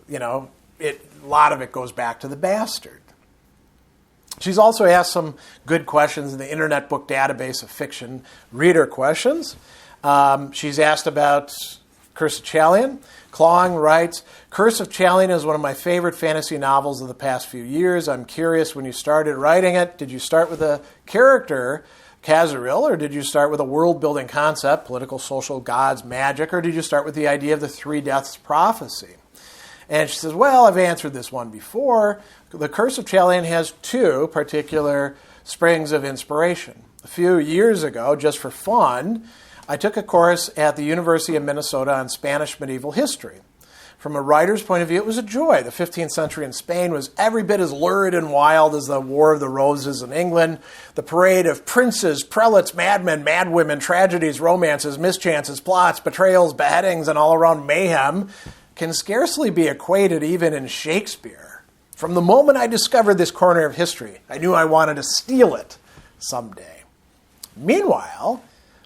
a lot of it goes back to the bastard. She's also asked some good questions in the Internet Book Database of Fiction reader questions. She's asked about Curse of Chalian. Clawing writes, Curse of Chalian is one of my favorite fantasy novels of the past few years. I'm curious, when you started writing it, did you start with a character, Kazaril, or did you start with a world-building concept, political, social, gods, magic, or did you start with the idea of the 3 deaths prophecy? And she says, well, I've answered this one before. The Curse of Chalian has 2 particular springs of inspiration. A few years ago, just for fun, I took a course at the University of Minnesota on Spanish medieval history. From a writer's point of view, it was a joy. The 15th century in Spain was every bit as lurid and wild as the War of the Roses in England. The parade of princes, prelates, madmen, madwomen, tragedies, romances, mischances, plots, betrayals, beheadings, and all-around mayhem can scarcely be equated even in Shakespeare. From the moment I discovered this corner of history, I knew I wanted to steal it someday. Meanwhile,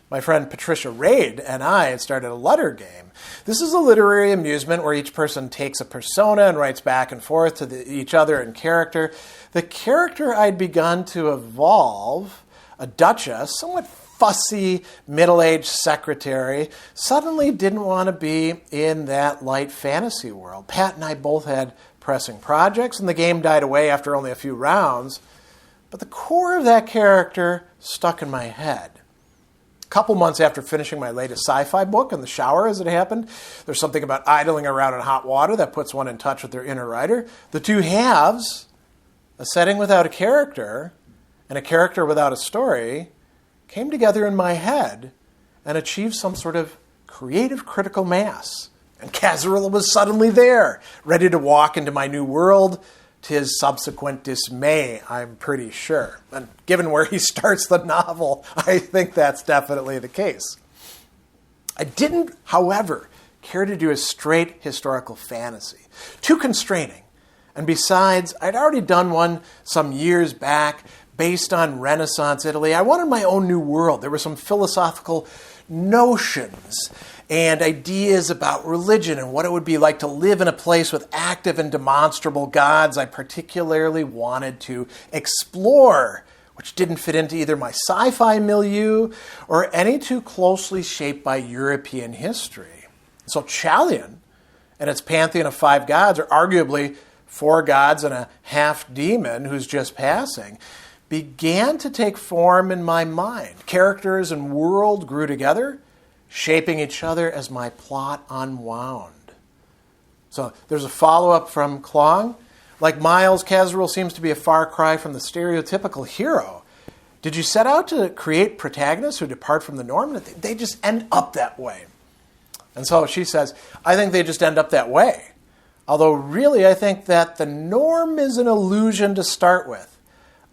my friend Patricia Raid and I had started a letter game. This is a literary amusement where each person takes a persona and writes back and forth to each other in character. The character I'd begun to evolve, a duchess, somewhat fussy, middle-aged secretary, suddenly didn't want to be in that light fantasy world. Pat and I both had pressing projects, and the game died away after only a few rounds. But the core of that character stuck in my head. A couple months after finishing my latest sci-fi book, in the shower as it happened, there's something about idling around in hot water that puts one in touch with their inner writer. The two halves, a setting without a character and a character without a story, came together in my head and achieved some sort of creative critical mass. And Kazarilla was suddenly there, ready to walk into my new world, to his subsequent dismay, I'm pretty sure. And given where he starts the novel, I think that's definitely the case. I didn't, however, care to do a straight historical fantasy. Too constraining. And besides, I'd already done one some years back based on Renaissance Italy. I wanted my own new world. There were some philosophical notions and ideas about religion and what it would be like to live in a place with active and demonstrable gods I particularly wanted to explore, which didn't fit into either my sci-fi milieu or any too closely shaped by European history. So Chalion and its pantheon of 5 gods, or arguably 4 gods and a half-demon who's just passing, began to take form in my mind. Characters and world grew together, shaping each other as my plot unwound. So there's a follow-up from Klong. Like Miles, Kazaril seems to be a far cry from the stereotypical hero. Did you set out to create protagonists who depart from the norm? They just end up that way. And so she says, I think they just end up that way. Although really I think that the norm is an illusion to start with.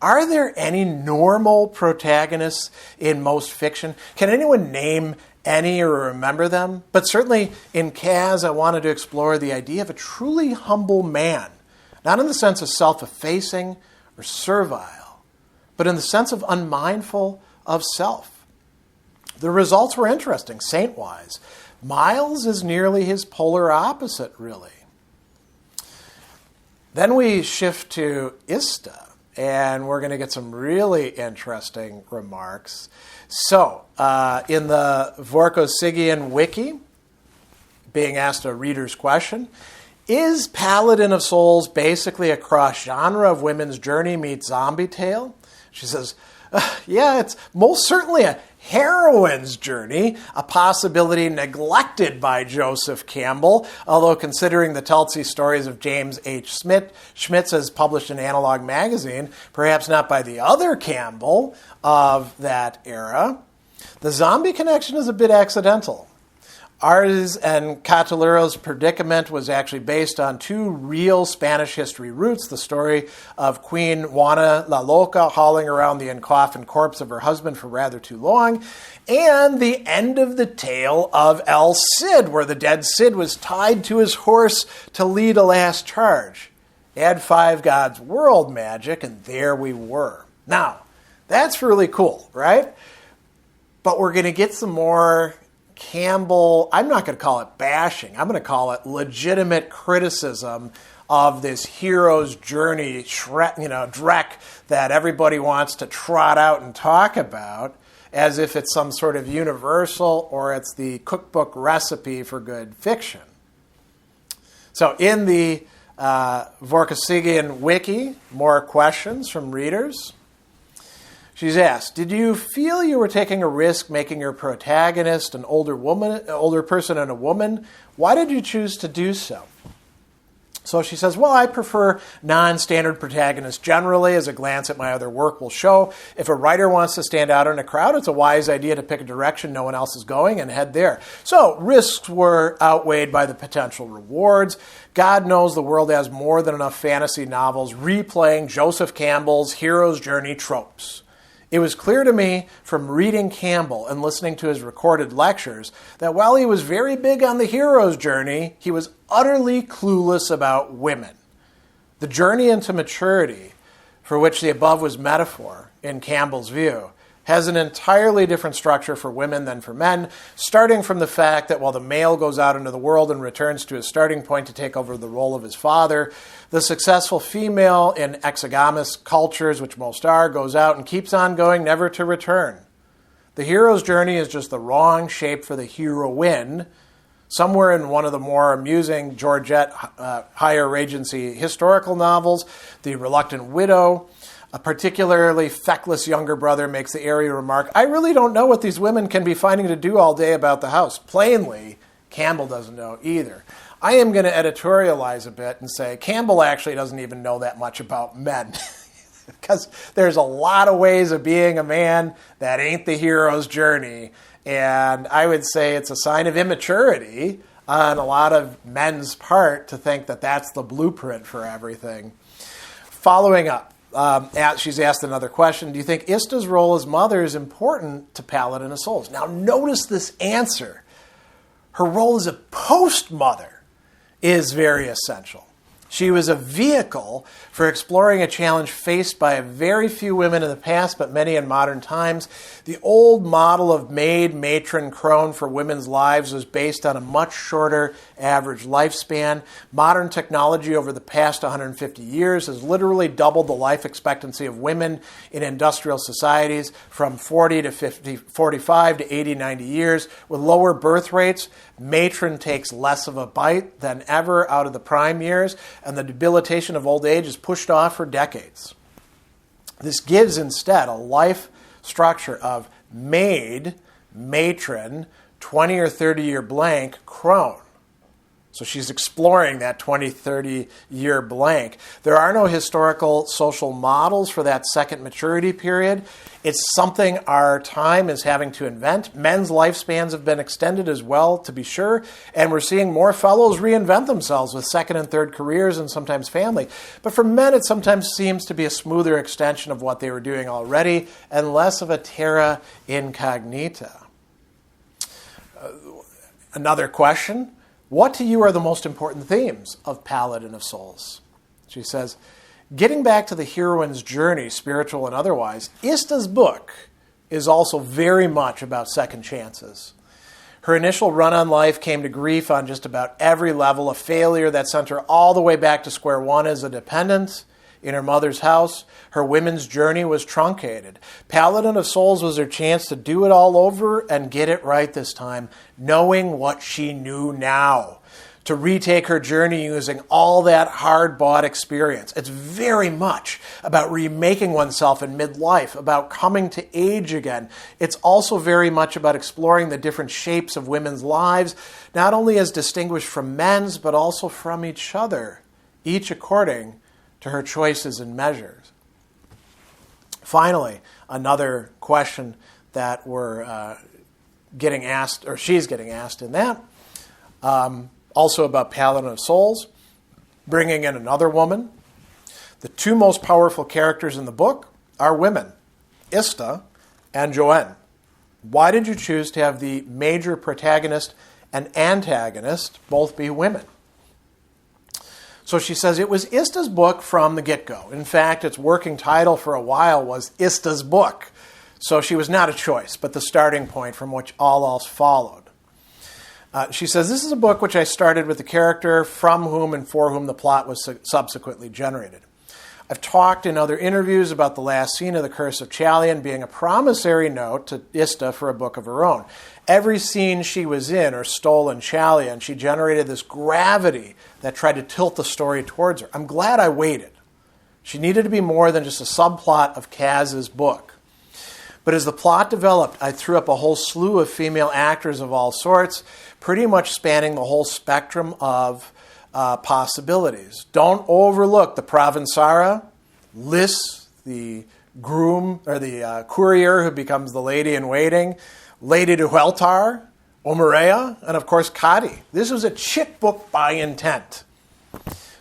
Are there any normal protagonists in most fiction? Can anyone name any or remember them? But certainly in Kaz, I wanted to explore the idea of a truly humble man, not in the sense of self-effacing or servile, but in the sense of unmindful of self. The results were interesting, saint-wise. Miles is nearly his polar opposite, really. Then we shift to Ista, and we're going to get some really interesting remarks. So, in the Vorkosigian wiki, being asked a reader's question, is Paladin of Souls basically a cross-genre of women's journey meets zombie tale? She says, yeah, it's most certainly a heroine's journey, a possibility neglected by Joseph Campbell, although considering the Tulsi stories of James H. Schmitz as published in Analog Magazine, perhaps not by the other Campbell of that era. The zombie connection is a bit accidental. Ours and Cataluro's predicament was actually based on 2 real Spanish history roots, the story of Queen Juana la Loca hauling around the uncoffined corpse of her husband for rather too long, and the end of the tale of El Cid, where the dead Cid was tied to his horse to lead a last charge. Add 5 gods world magic, and there we were. Now, that's really cool, right? But we're going to get some more Campbell, I'm not going to call it bashing, I'm going to call it legitimate criticism of this hero's journey, dreck that everybody wants to trot out and talk about as if it's some sort of universal or it's the cookbook recipe for good fiction. So in the Vorkosigian wiki, more questions from readers. She's asked, did you feel you were taking a risk making your protagonist an older person and a woman? Why did you choose to do so? So she says, well, I prefer non-standard protagonists generally, as a glance at my other work will show. If a writer wants to stand out in a crowd, it's a wise idea to pick a direction no one else is going and head there. So risks were outweighed by the potential rewards. God knows the world has more than enough fantasy novels replaying Joseph Campbell's hero's journey tropes. It was clear to me from reading Campbell and listening to his recorded lectures that while he was very big on the hero's journey, he was utterly clueless about women. The journey into maturity, for which the above was metaphor in Campbell's view, has an entirely different structure for women than for men, starting from the fact that while the male goes out into the world and returns to his starting point to take over the role of his father, the successful female in exogamous cultures, which most are, goes out and keeps on going, never to return. The hero's journey is just the wrong shape for the heroine, somewhere in one of the more amusing Georgette Higher Regency historical novels, The Reluctant Widow, a particularly feckless younger brother makes the airy remark, "I really don't know what these women can be finding to do all day about the house." Plainly, Campbell doesn't know either. I am going to editorialize a bit and say Campbell actually doesn't even know that much about men. Because there's a lot of ways of being a man that ain't the hero's journey. And I would say it's a sign of immaturity on a lot of men's part to think that that's the blueprint for everything. Following up, she's asked another question. Do you think Ista's role as mother is important to Paladin of Souls? Now notice this answer. Her role as a post-mother is very essential. She was a vehicle for exploring a challenge faced by very few women in the past, but many in modern times. The old model of maid, matron, crone for women's lives was based on a much shorter average lifespan. Modern technology over the past 150 years has literally doubled the life expectancy of women in industrial societies from 40 to 50, 45 to 80, 90 years. With lower birth rates, matron takes less of a bite than ever out of the prime years, and the debilitation of old age is pushed off for decades. This gives instead a life structure of maid, matron, 20 or 30 year blank, crone. So she's exploring that 20, 30-year blank. There are no historical social models for that second maturity period. It's something our time is having to invent. Men's lifespans have been extended as well, to be sure, and we're seeing more fellows reinvent themselves with second and third careers and sometimes family. But for men, it sometimes seems to be a smoother extension of what they were doing already and less of a terra incognita. Another question. What to you are the most important themes of Paladin of Souls? She says, getting back to the heroine's journey, spiritual and otherwise, Ista's book is also very much about second chances. Her initial run on life came to grief on just about every level, a failure that sent her all the way back to square one as a dependent in her mother's house. Her women's journey was truncated. Paladin of Souls was her chance to do it all over and get it right this time, knowing what she knew now, to retake her journey using all that hard-bought experience. It's very much about remaking oneself in midlife, about coming to age again. It's also very much about exploring the different shapes of women's lives, not only as distinguished from men's, but also from each other, each according to her choices and measures. Finally, another question that we're getting asked, or she's getting asked in that, also about Paladin of Souls, bringing in another woman. The two most powerful characters in the book are women, Ista and Joanne. Why did you choose to have the major protagonist and antagonist both be women? So she says it was Ista's book from the get-go. In fact, its working title for a while was Ista's Book. So she was not a choice, but the starting point from which all else followed. She says, this is a book which I started with the character from whom and for whom the plot was subsequently generated. I've talked in other interviews about the last scene of The Curse of Chalian being a promissory note to Ista for a book of her own. Every scene she was in or stole in Chalian, she generated this gravity that tried to tilt the story towards her. I'm glad I waited. She needed to be more than just a subplot of Kaz's book. But as the plot developed, I threw up a whole slew of female actors of all sorts, pretty much spanning the whole spectrum of possibilities. Don't overlook the Provençara, Lys, the groom or the courier who becomes the lady in waiting, Lady de Hueltar, Omerea, and of course Kadi. This was a chick book by intent.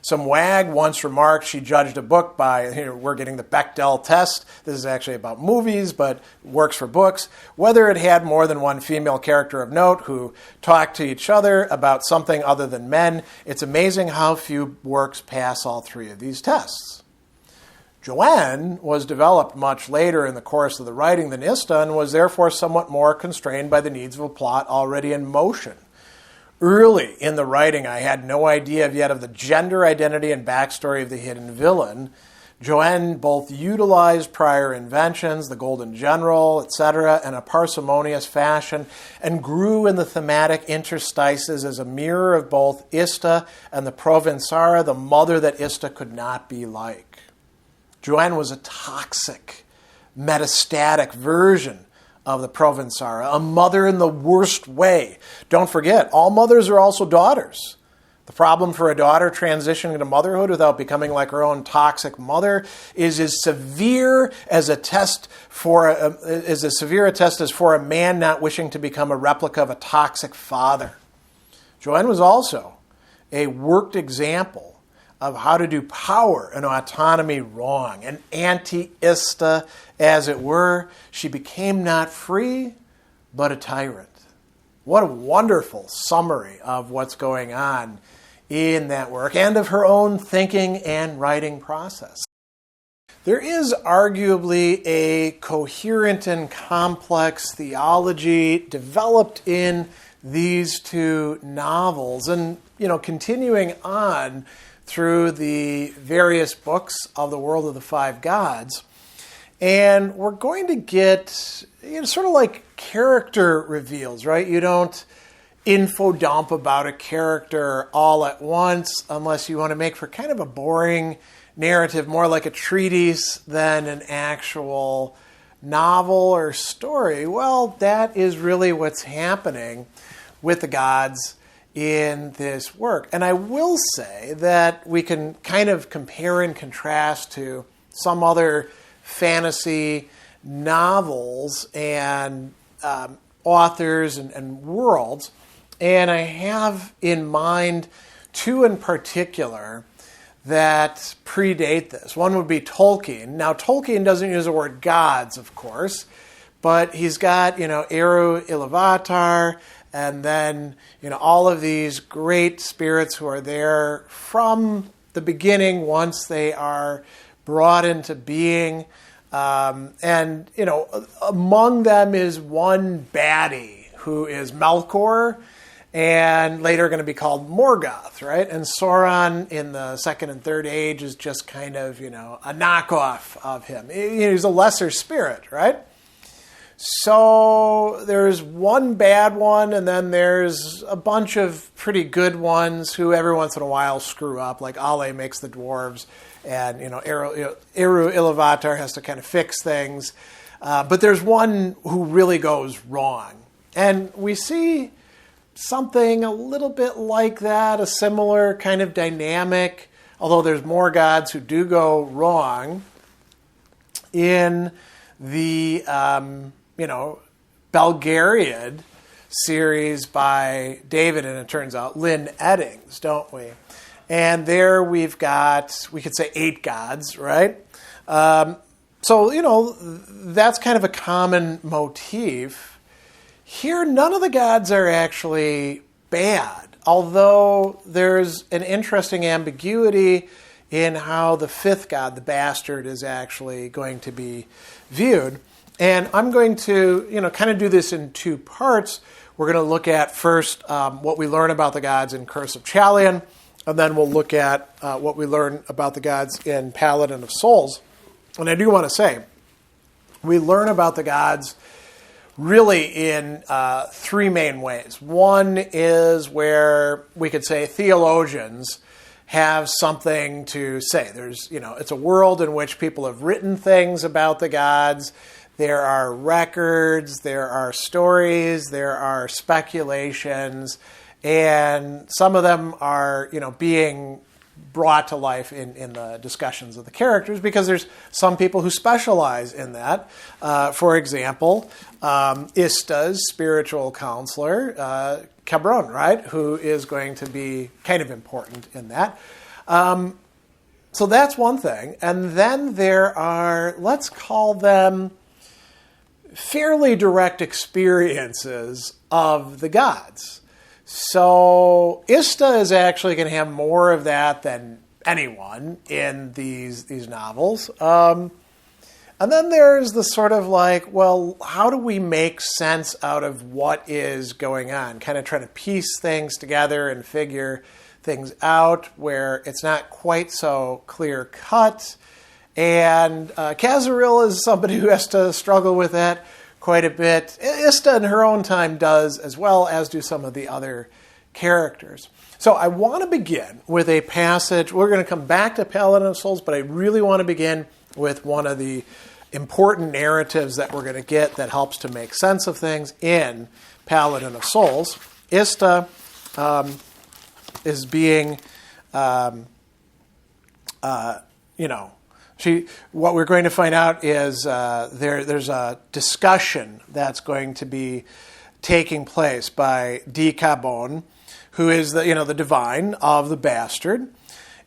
Some wag once remarked she judged a book by, we're getting the Bechdel test. This is actually about movies, but works for books. Whether it had more than one female character of note who talked to each other about something other than men. It's amazing how few works pass all three of these tests. Joanne was developed much later in the course of the writing than Ista and was therefore somewhat more constrained by the needs of a plot already in motion. Early in the writing, I had no idea yet of the gender identity and backstory of the hidden villain. Joanne both utilized prior inventions, the Golden General, etc., in a parsimonious fashion, and grew in the thematic interstices as a mirror of both Ista and the Provençara, the mother that Ista could not be like. Joanne was a toxic, metastatic version of the Provençara, a mother in the worst way. Don't forget, all mothers are also daughters. The problem for a daughter transitioning to motherhood without becoming like her own toxic mother is as severe as a test as for a man not wishing to become a replica of a toxic father. Joanne was also a worked example of how to do power and autonomy wrong, an anti-Ista, as it were. She became not free, but a tyrant. What a wonderful summary of what's going on in that work and of her own thinking and writing process. There is arguably a coherent and complex theology developed in these two novels, and continuing on through the various books of the World of the Five Gods. And we're going to get sort of like character reveals, right? You don't info dump about a character all at once unless you want to make for kind of a boring narrative, more like a treatise than an actual novel or story. Well, that is really what's happening with the gods in this work. And I will say that we can kind of compare and contrast to some other fantasy novels and authors and worlds. And I have in mind two in particular that predate this. One would be Tolkien. Now, Tolkien doesn't use the word gods, of course, but he's got, Eru Ilúvatar, and then, all of these great spirits who are there from the beginning once they are brought into being. And among them is one baddie who is Melkor, and later going to be called Morgoth, right? And Sauron in the Second and Third Age is just kind of, a knockoff of him. He's a lesser spirit, right? So there's one bad one, and then there's a bunch of pretty good ones who every once in a while screw up, like Ale makes the dwarves, and Eru Ilúvatar has to kind of fix things. But there's one who really goes wrong. And we see something a little bit like that, a similar kind of dynamic, although there's more gods who do go wrong, in the Belgariad series by David, and it turns out Lynn Eddings, don't we? And there we've got, we could say 8 gods, right? So, that's kind of a common motif. Here, none of the gods are actually bad, although there's an interesting ambiguity in how the 5th god, the bastard, is actually going to be viewed. And I'm going to, kind of do this in 2 parts. We're going to look at first what we learn about the gods in Curse of Chalion, and then we'll look at what we learn about the gods in Paladin of Souls. And I do want to say, we learn about the gods really in 3 main ways. One is where we could say theologians have something to say. There's, it's a world in which people have written things about the gods. There are records, there are stories, there are speculations, and some of them are, being brought to life in the discussions of the characters, because there's some people who specialize in that. For example, Ista's spiritual counselor, Cabron, right, who is going to be kind of important in that. So that's one thing. And then there are, let's call them fairly direct experiences of the gods. So Ista is actually going to have more of that than anyone in these novels. And then there's the sort of like, well, how do we make sense out of what is going on? Kind of trying to piece things together and figure things out where it's not quite so clear cut. And Kazaril is somebody who has to struggle with that quite a bit. Ista in her own time does, as well as do some of the other characters. So I want to begin with a passage. We're going to come back to Paladin of Souls, but I really want to begin with one of the important narratives that we're going to get that helps to make sense of things in Paladin of Souls. Ista is being, what we're going to find out is there's a discussion that's going to be taking place by Dicabon, who is the divine of the bastard.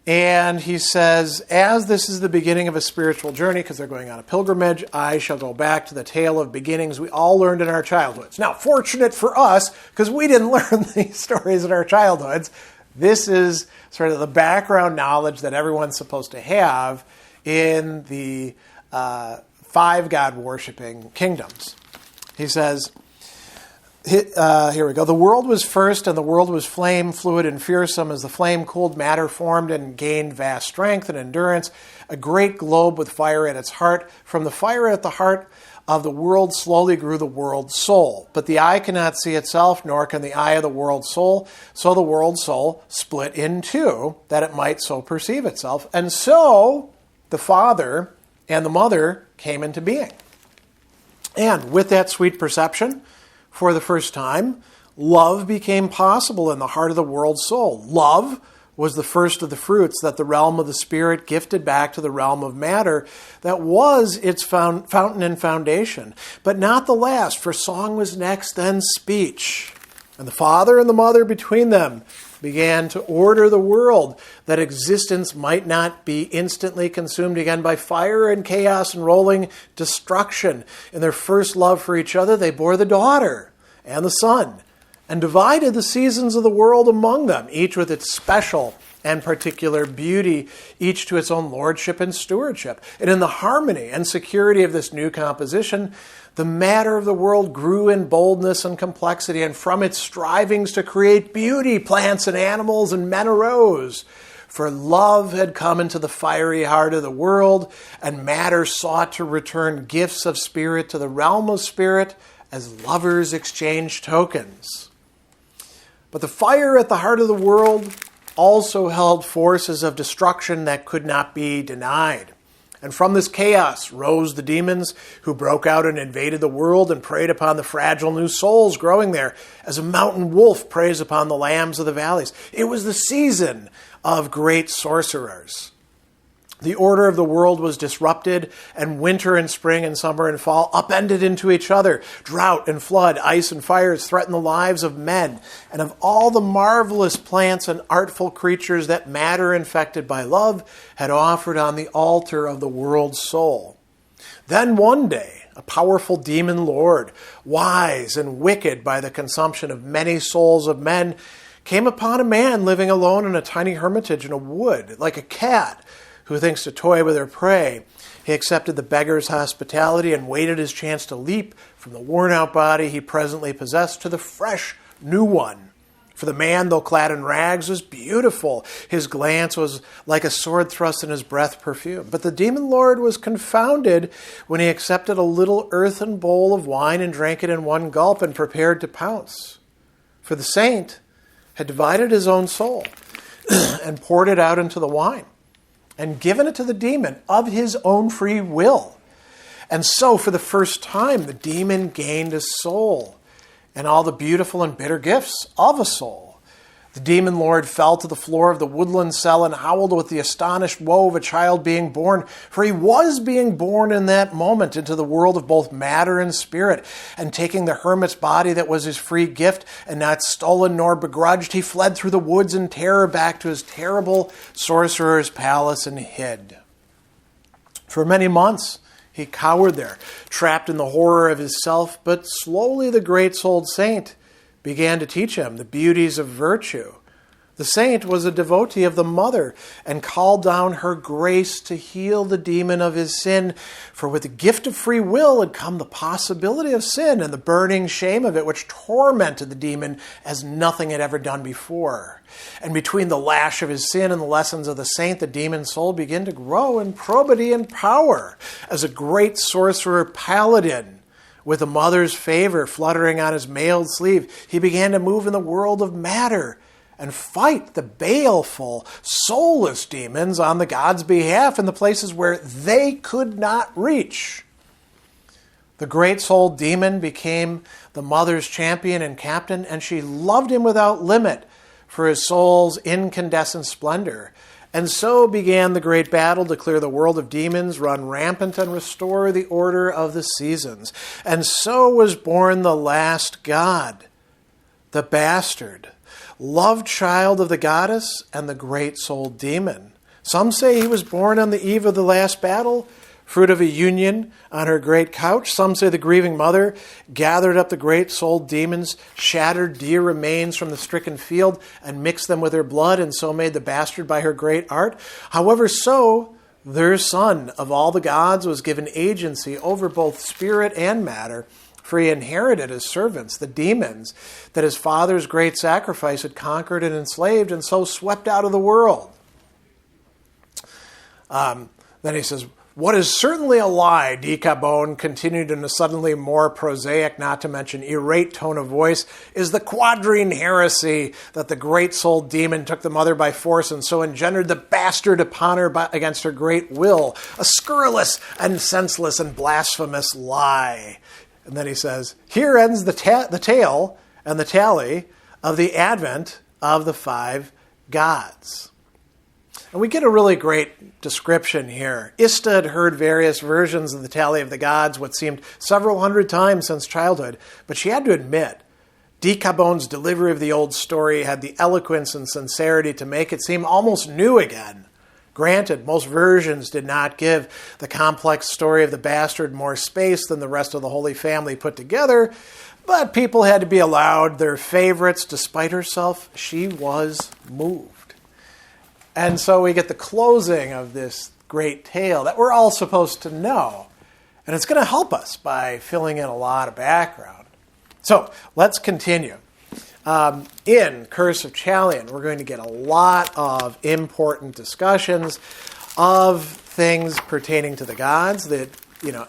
And he says, as this is the beginning of a spiritual journey, because they're going on a pilgrimage, I shall go back to the tale of beginnings we all learned in our childhoods. Now, fortunate for us, because we didn't learn these stories in our childhoods, this is sort of the background knowledge that everyone's supposed to have in the 5 God-worshipping kingdoms. He says, here we go. The world was first, and the world was flame, fluid, and fearsome. As the flame cooled, matter formed and gained vast strength and endurance. A great globe with fire at its heart. From the fire at the heart of the world slowly grew the world soul. But the eye cannot see itself, nor can the eye of the world soul. So the world soul split in two, that it might so perceive itself. And so the Father and the Mother came into being. And with that sweet perception, for the first time, love became possible in the heart of the world soul. Love was the first of the fruits that the realm of the spirit gifted back to the realm of matter that was its fountain and foundation. But not the last, for song was next, then speech. And the Father and the Mother between them began to order the world, that existence might not be instantly consumed again by fire and chaos and rolling destruction. In their first love for each other, they bore the daughter and the son, and divided the seasons of the world among them, each with its special and particular beauty, each to its own lordship and stewardship. And in the harmony and security of this new composition, the matter of the world grew in boldness and complexity, and from its strivings to create beauty, plants and animals and men arose. For love had come into the fiery heart of the world, and matter sought to return gifts of spirit to the realm of spirit as lovers exchanged tokens. But the fire at the heart of the world also held forces of destruction that could not be denied. And from this chaos rose the demons who broke out and invaded the world and preyed upon the fragile new souls growing there, as a mountain wolf preys upon the lambs of the valleys. It was the season of great sorcerers. The order of the world was disrupted, and winter and spring and summer and fall upended into each other. Drought and flood, ice and fires threatened the lives of men, and of all the marvelous plants and artful creatures that matter infected by love had offered on the altar of the world's soul. Then one day, a powerful demon lord, wise and wicked by the consumption of many souls of men, came upon a man living alone in a tiny hermitage in a wood, like a cat who thinks to toy with her prey. He accepted the beggar's hospitality and waited his chance to leap from the worn-out body he presently possessed to the fresh, new one. For the man, though clad in rags, was beautiful. His glance was like a sword thrust, and his breath perfume. But the demon lord was confounded when he accepted a little earthen bowl of wine and drank it in one gulp and prepared to pounce. For the saint had divided his own soul and poured it out into the wine, and given it to the demon of his own free will. And so, for the first time, the demon gained a soul, and all the beautiful and bitter gifts of a soul. The demon lord fell to the floor of the woodland cell and howled with the astonished woe of a child being born, for he was being born in that moment into the world of both matter and spirit. And taking the hermit's body that was his free gift, and not stolen nor begrudged, he fled through the woods in terror back to his terrible sorcerer's palace and hid. For many months he cowered there, trapped in the horror of his self, but slowly the great-souled saint began to teach him the beauties of virtue, the The saint was a devotee of the Mother and called down her grace to heal the demon of his sin. For with the gift of free will had come the possibility of sin and the burning shame of it, which tormented the demon as nothing had ever done before. And between the lash of his sin and the lessons of the saint, the demon soul began to grow in probity and power. As a great sorcerer paladin, with the Mother's favor fluttering on his mailed sleeve, he began to move in the world of matter and fight the baleful, soulless demons on the gods' behalf in the places where they could not reach. The great souled demon became the Mother's champion and captain, and she loved him without limit for his soul's incandescent splendor. And so began the great battle to clear the world of demons, run rampant, and restore the order of the seasons. And so was born the last god, the bastard, loved child of the goddess and the great-souled demon. Some say he was born on the eve of the last battle, fruit of a union on her great couch. Some say the grieving mother gathered up the great-souled demons, shattered dear remains from the stricken field, and mixed them with her blood, and so made the bastard by her great art. However, so their son of all the gods was given agency over both spirit and matter, for he inherited as servants the demons that his father's great sacrifice had conquered and enslaved, and so swept out of the world. Then he says, what is certainly a lie, D. Cabone continued in a suddenly more prosaic, not to mention irate tone of voice, is the quadrine heresy that the great-souled demon took the mother by force and so engendered the bastard upon her against her great will. A scurrilous and senseless and blasphemous lie. And then he says, here ends the tale and the tally of the advent of the five gods. And we get a really great description here. Ista had heard various versions of the tally of the gods, what seemed several hundred times since childhood, but she had to admit, D. Cabone's delivery of the old story had the eloquence and sincerity to make it seem almost new again. Granted, most versions did not give the complex story of the bastard more space than the rest of the Holy Family put together, but people had to be allowed their favorites. Despite herself, she was moved. And so we get the closing of this great tale that we're all supposed to know. And it's going to help us by filling in a lot of background. So let's continue. In Curse of Chalion, we're going to get a lot of important discussions of things pertaining to the gods. That,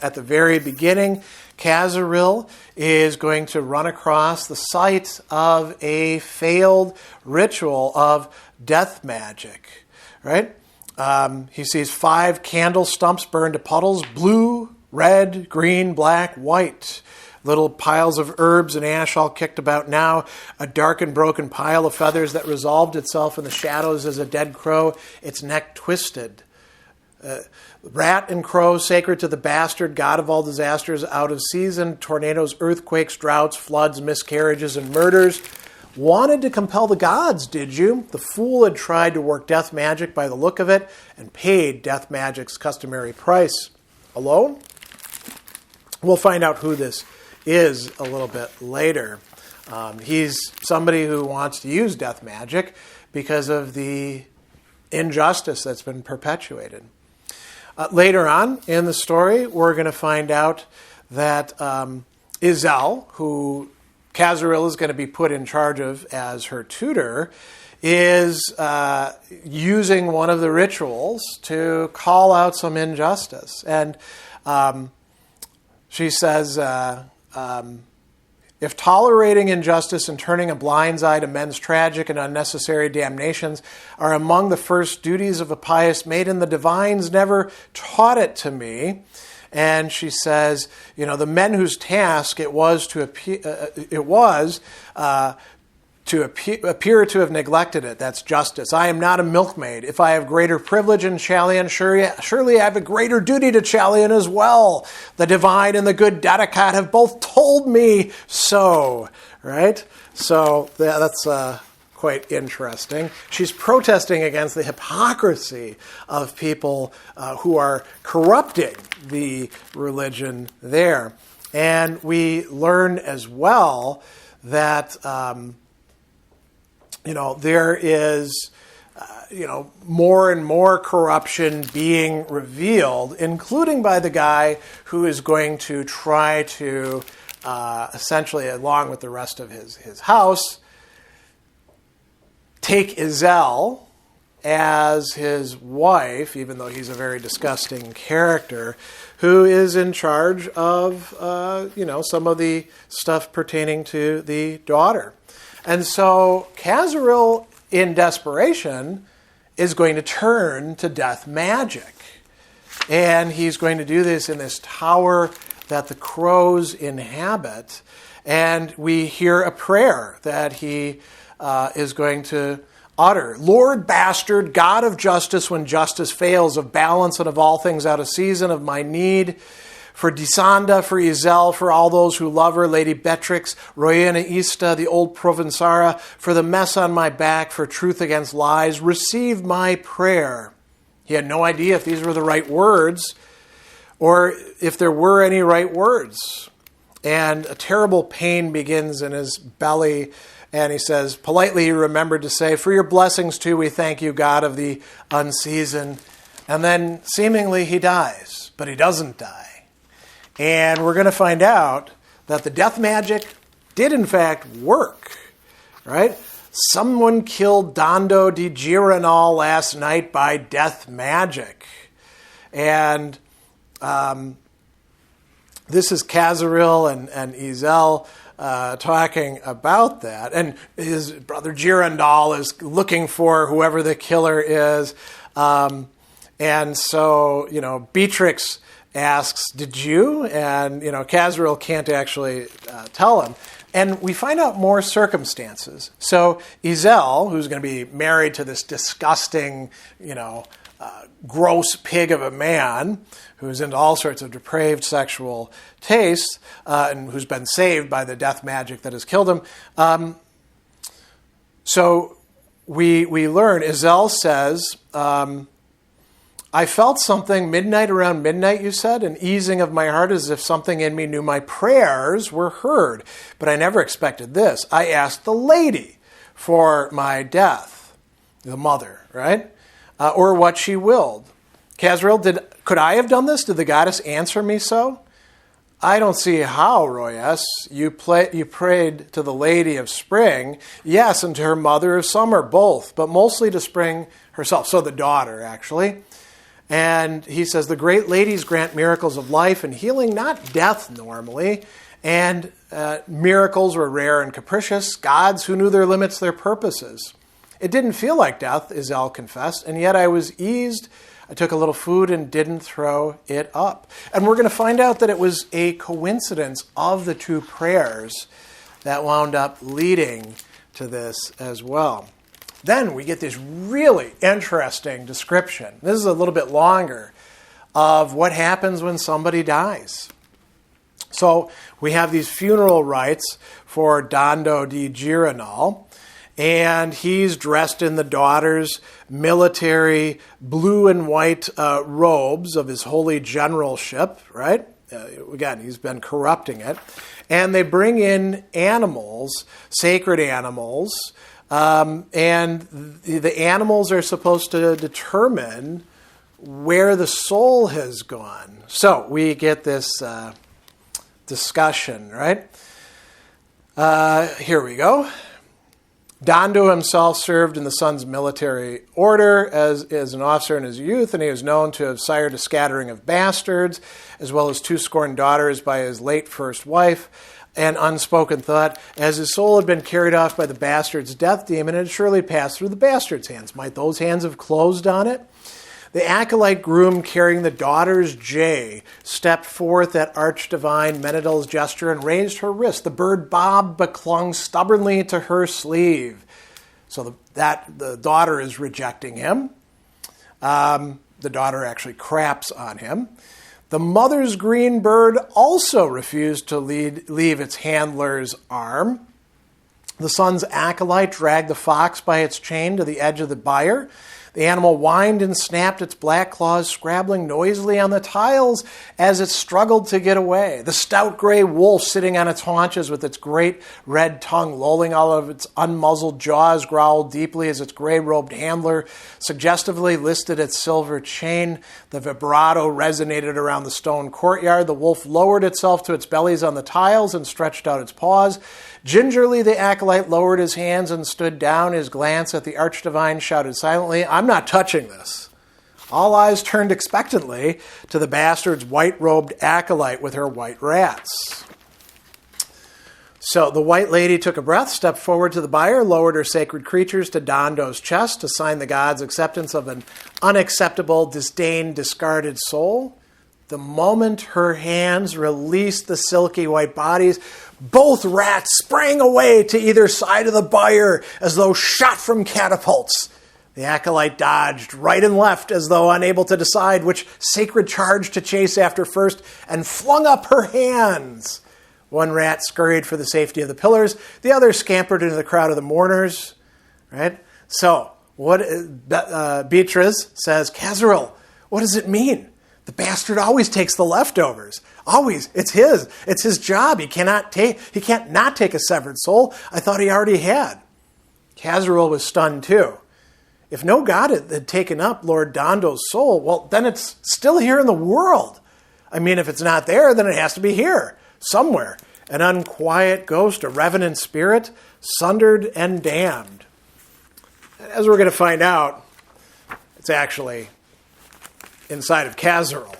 at the very beginning, Kazaril is going to run across the site of a failed ritual of death magic, right? He sees 5 candle stumps burned to puddles, blue, red, green, black, white. Little piles of herbs and ash all kicked about now. A dark and broken pile of feathers that resolved itself in the shadows as a dead crow, its neck twisted. Rat and crow, sacred to the bastard, god of all disasters, out of season, tornadoes, earthquakes, droughts, floods, miscarriages, and murders. Wanted to compel the gods, did you? The fool had tried to work death magic by the look of it and paid death magic's customary price. Alone? We'll find out who this is a little bit later. He's somebody who wants to use death magic because of the injustice that's been perpetuated. Later on in the story, we're going to find out that Izel, who Kazaril is going to be put in charge of as her tutor, is using one of the rituals to call out some injustice. And she says, if tolerating injustice and turning a blind eye to men's tragic and unnecessary damnations are among the first duties of a pious maiden, the divines never taught it to me. And she says, the men whose task it was to appear to have neglected it. That's justice. I am not a milkmaid. If I have greater privilege in Chalion, surely I have a greater duty to Chalion as well. The divine and the good Dedicat have both told me so. Right? So that's quite interesting. She's protesting against the hypocrisy of people who are corrupting the religion there. And we learn as well that there is, more and more corruption being revealed, including by the guy who is going to try to, essentially, along with the rest of his house, take Izel as his wife, even though he's a very disgusting character, who is in charge of, some of the stuff pertaining to the daughter. And so Kazaril, in desperation, is going to turn to death magic. And he's going to do this in this tower that the crows inhabit. And we hear a prayer that he is going to utter. Lord bastard, God of justice, when justice fails, of balance and of all things out of season, of my need, for Disanda, for Izel, for all those who love her, Lady Beatrix, Royena Ista, the old Provençara, for the mess on my back, for truth against lies, receive my prayer. He had no idea if these were the right words or if there were any right words. And a terrible pain begins in his belly. And he says, politely he remembered to say, for your blessings too, we thank you, God of the unseasoned. And then seemingly he dies, but he doesn't die. And we're going to find out that the death magic did in fact work, right? Someone killed Dando di Giranol last night by death magic. And this is Kazaril and Izel talking about that. And his brother Girandol is looking for whoever the killer is. And so, Beatrix asks, did you? And, Kazaril can't actually tell him. And we find out more circumstances. So Izel, who's going to be married to this disgusting, gross pig of a man who's into all sorts of depraved sexual tastes and who's been saved by the death magic that has killed him. So we learn, Izel says, I felt something around midnight, you said, an easing of my heart as if something in me knew my prayers were heard. But I never expected this. I asked the lady for my death, the mother, right? Or what she willed. Kazaril, could I have done this? Did the goddess answer me so? I don't see how, Royes. You prayed to the lady of spring, yes, and to her mother of summer, both, but mostly to spring herself. So the daughter, actually. And he says, the great ladies grant miracles of life and healing, not death normally. And miracles were rare and capricious. Gods who knew their limits, their purposes. It didn't feel like death, Izel confessed, and yet I was eased. I took a little food and didn't throw it up. And we're going to find out that it was a coincidence of the two prayers that wound up leading to this as well. Then we get this really interesting description. This is a little bit longer of what happens when somebody dies. So we have these funeral rites for Dando di Giranol, and he's dressed in the daughter's military blue and white robes of his holy generalship, right? Again, he's been corrupting it. And they bring in animals, sacred animals, and the animals are supposed to determine where the soul has gone. So we get this discussion, right? Here we go. Dando himself served in the son's military order as an officer in his youth, and he was known to have sired a scattering of bastards, as well as 2 scorned daughters by his late first wife. An unspoken thought, as his soul had been carried off by the bastard's death demon, it had surely passed through the bastard's hands. Might those hands have closed on it? The acolyte groom carrying the daughter's jay stepped forth at archdivine Menedal's gesture and raised her wrist. The bird bobbed but clung stubbornly to her sleeve. So the daughter is rejecting him. The daughter actually craps on him. The mother's green bird also refused to leave its handler's arm. The son's acolyte dragged the fox by its chain to the edge of the byre. The animal whined and snapped its black claws, scrabbling noisily on the tiles as it struggled to get away. The stout gray wolf, sitting on its haunches with its great red tongue lolling out of its unmuzzled jaws, growled deeply as its gray-robed handler suggestively lifted its silver chain. The vibrato resonated around the stone courtyard. The wolf lowered itself to its bellies on the tiles and stretched out its paws. Gingerly, the acolyte lowered his hands and stood down. His glance at the archdivine shouted silently, "I'm not touching this." All eyes turned expectantly to the bastard's white-robed acolyte with her white rats. So the white lady took a breath, stepped forward to the bier, lowered her sacred creatures to Dondo's chest to sign the god's acceptance of an unacceptable, disdained, discarded soul. The moment her hands released the silky white bodies, both rats sprang away to either side of the bier as though shot from catapults. The acolyte dodged right and left as though unable to decide which sacred charge to chase after first and flung up her hands. One rat scurried for the safety of the pillars. The other scampered into the crowd of the mourners. Right? So, Beatrice says, "Kazaril, what does it mean? The bastard always takes the leftovers. Always. It's his. It's his job. He can't not take a severed soul. I thought he already had." Kazaril was stunned too. If no god had taken up Lord Dondo's soul, well, then it's still here in the world. I mean, if it's not there, then it has to be here, somewhere. An unquiet ghost, a revenant spirit, sundered and damned. As we're going to find out, it's actually inside of Kazaril.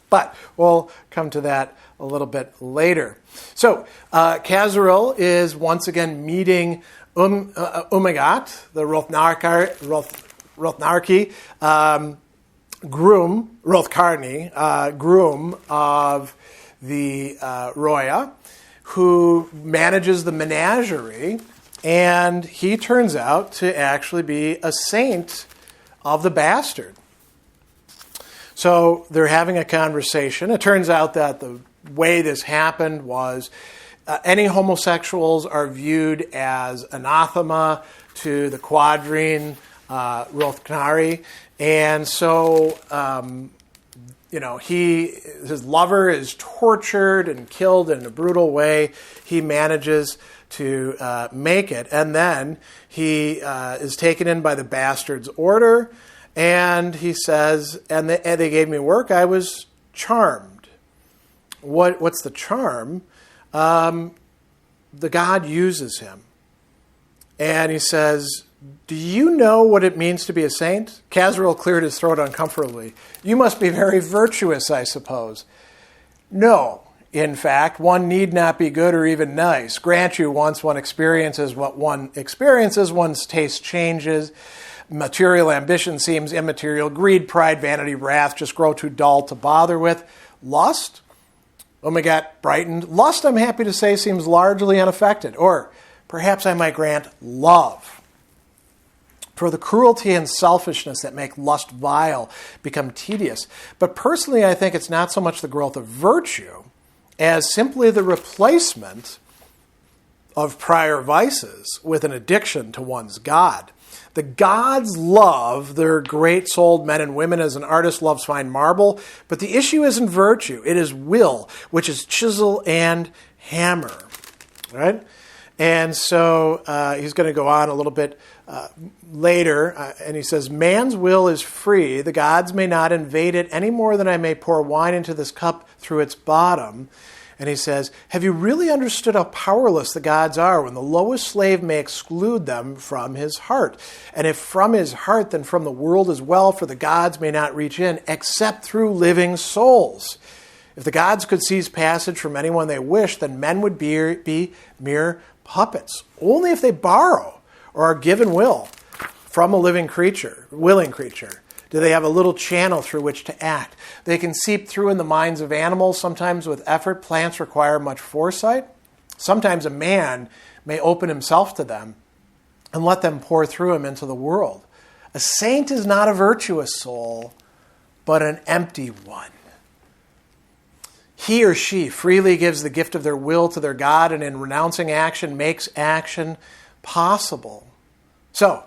But we'll come to that a little bit later. So Kazaril is once again meeting Umagat, the Rothkarni, groom of the Roya, who manages the menagerie, and he turns out to actually be a saint of the bastard. So they're having a conversation. It turns out that the way this happened was any homosexuals are viewed as anathema to the quadrine Rothkarni. And so, his lover is tortured and killed in a brutal way. He manages to make it. And then he is taken in by the bastard's order. And he says, and they gave me work. I was charmed. What's the charm? The god uses him. And he says, "Do you know what it means to be a saint?" Kazaril cleared his throat uncomfortably. "You must be very virtuous, I suppose." "No. In fact, one need not be good or even nice. Grant you, once one experiences what one experiences, one's taste changes. Material ambition seems immaterial. Greed, pride, vanity, wrath just grow too dull to bother with. Lust?" Umagat brightened. "Lust, I'm happy to say, seems largely unaffected. Or perhaps I might grant love. For the cruelty and selfishness that make lust vile become tedious. But personally, I think it's not so much the growth of virtue as simply the replacement of prior vices with an addiction to one's god. The gods love their great-souled men and women as an artist loves fine marble, but the issue isn't virtue. It is will, which is chisel and hammer. Right? And so he's going to go on a little bit later, and he says, "Man's will is free. The gods may not invade it any more than I may pour wine into this cup through its bottom." And he says, "Have you really understood how powerless the gods are when the lowest slave may exclude them from his heart? And if from his heart, then from the world as well, for the gods may not reach in except through living souls. If the gods could seize passage from anyone they wish, then men would be mere puppets. Only if they borrow or are given will from a willing creature, do they have a little channel through which to act. They can seep through in the minds of animals, sometimes with effort. Plants require much foresight. Sometimes a man may open himself to them and let them pour through him into the world. A saint is not a virtuous soul, but an empty one. He or she freely gives the gift of their will to their God, and in renouncing action makes action possible." So,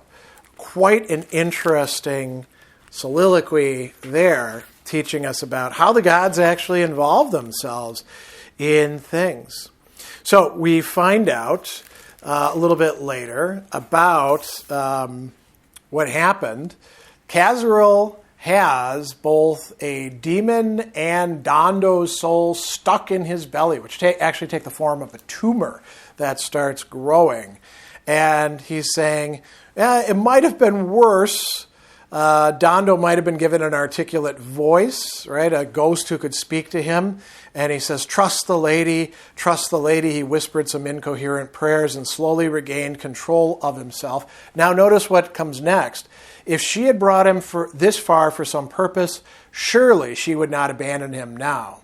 quite an interesting soliloquy there, teaching us about how the gods actually involve themselves in things. So we find out a little bit later about what happened. Kazaril has both a demon and Dando's soul stuck in his belly, which actually take the form of a tumor that starts growing. And he's saying, it might have been worse. Dando might have been given an articulate voice, right? A ghost who could speak to him. And he says, trust the lady, trust the lady. He whispered some incoherent prayers and slowly regained control of himself. Now notice what comes next. If she had brought him this far for some purpose, surely she would not abandon him now.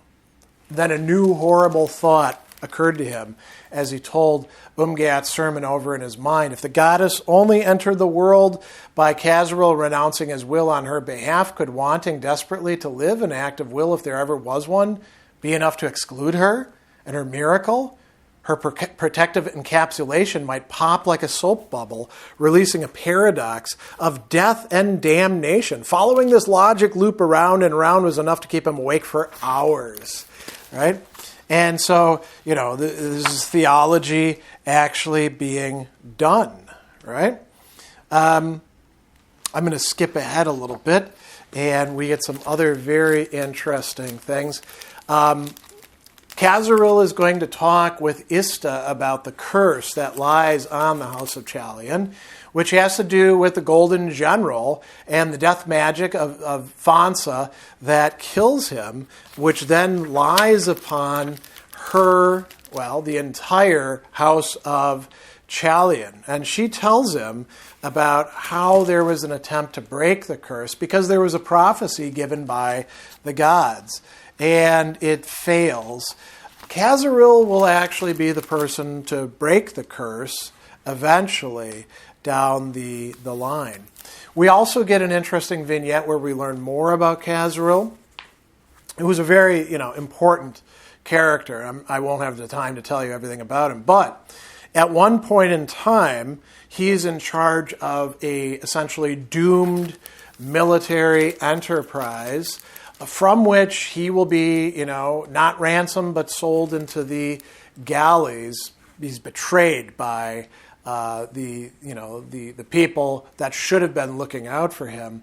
Then a new horrible thought occurred to him as he told Umgat's sermon over in his mind. If the goddess only entered the world by Kazaril renouncing his will on her behalf, could wanting desperately to live an act of will, if there ever was one, be enough to exclude her and her miracle? Her protective encapsulation might pop like a soap bubble, releasing a paradox of death and damnation. Following this logic loop around and around was enough to keep him awake for hours, right? And so, this is theology actually being done, right? I'm going to skip ahead a little bit, and we get some other very interesting things. Kazaril is going to talk with Ista about the curse that lies on the House of Chalian, which has to do with the Golden General and the death magic of Fansa that kills him, which then lies upon her, the entire House of Chalian. And she tells him about how there was an attempt to break the curse because there was a prophecy given by the gods, and it fails. Kazaril will actually be the person to break the curse eventually down the line. We also get an interesting vignette where we learn more about Kazaril. It was a very, important character. I won't have the time to tell you everything about him, but at one point in time, he's in charge of a essentially doomed military enterprise from which he will be, not ransomed but sold into the galleys. He's betrayed by the people that should have been looking out for him.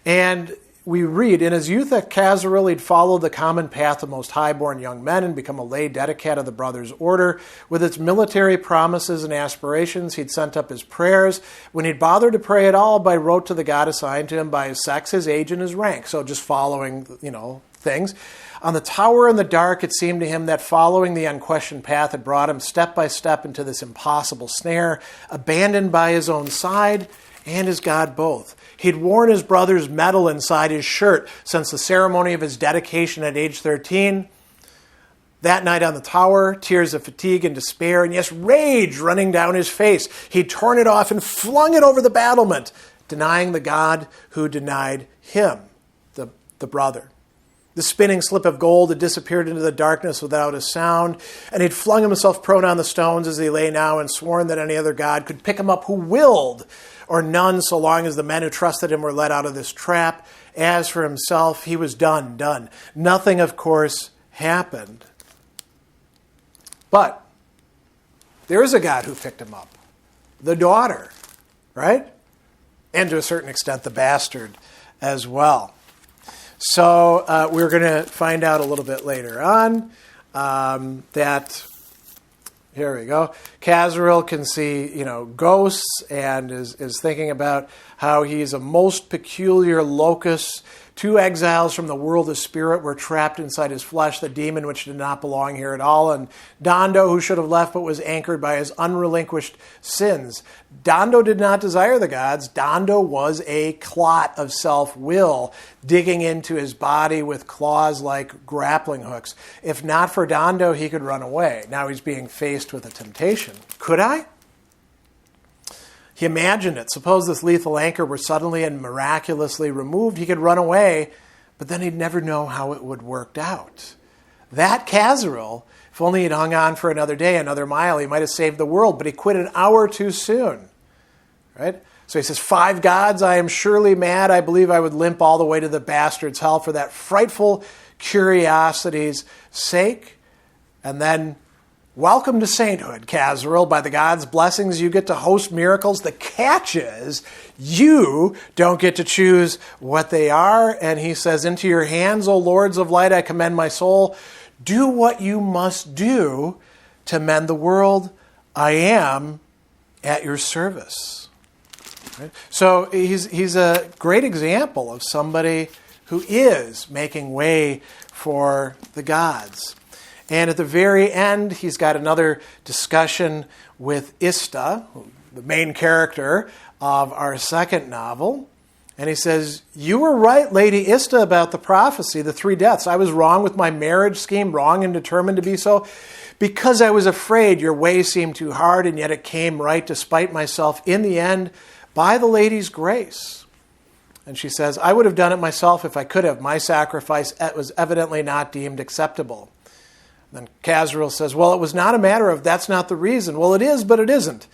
And we read, in his youth at Kazaril, he'd followed the common path of most high-born young men and become a lay dedicate of the Brothers' Order. With its military promises and aspirations, he'd sent up his prayers. When he'd bothered to pray at all, by rote to the god assigned to him by his sex, his age, and his rank. So just following, things. On the tower in the dark, it seemed to him that following the unquestioned path had brought him step by step into this impossible snare, abandoned by his own side and his god both. He'd worn his brother's medal inside his shirt since the ceremony of his dedication at age 13. That night on the tower, tears of fatigue and despair, and yes, rage running down his face. He'd torn it off and flung it over the battlement, denying the God who denied him, the brother. The spinning slip of gold had disappeared into the darkness without a sound, and he'd flung himself prone on the stones as he lay now and sworn that any other god could pick him up who willed, or none so long as the men who trusted him were let out of this trap. As for himself, he was done. Nothing, of course, happened. But there is a God who picked him up. The daughter, right? And to a certain extent, the bastard as well. So we're going to find out a little bit later on that... Here we go. Kazaril can see, ghosts and is thinking about how he's a most peculiar locus. 2 exiles from the world of spirit were trapped inside his flesh, the demon which did not belong here at all, and Dando, who should have left but was anchored by his unrelinquished sins. Dando did not desire the gods. Dando was a clot of self-will, digging into his body with claws like grappling hooks. If not for Dando, he could run away. Now he's being faced with a temptation. Could I? He imagined it. Suppose this lethal anchor were suddenly and miraculously removed. He could run away, but then he'd never know how it would work out. That Kazaril, if only he'd hung on for another day, another mile, he might have saved the world, but he quit an hour too soon. right? So he says, 5 gods, I am surely mad. I believe I would limp all the way to the bastard's hell for that frightful curiosity's sake. And then, welcome to sainthood, Kazriel. By the gods' blessings, you get to host miracles. The catch is, you don't get to choose what they are. And he says, into your hands, O lords of light, I commend my soul. Do what you must do to mend the world. I am at your service. Right? So he's a great example of somebody who is making way for the gods. And at the very end, he's got another discussion with Ista, the main character of our second novel. And he says, you were right, Lady Ista, about the prophecy, the 3 deaths. I was wrong with my marriage scheme, wrong and determined to be so. Because I was afraid your way seemed too hard, and yet it came right despite myself in the end by the lady's grace. And she says, I would have done it myself if I could have. My sacrifice was evidently not deemed acceptable. Then Kazriel says, well, it was not a matter of that's not the reason. Well, it is, but it isn't.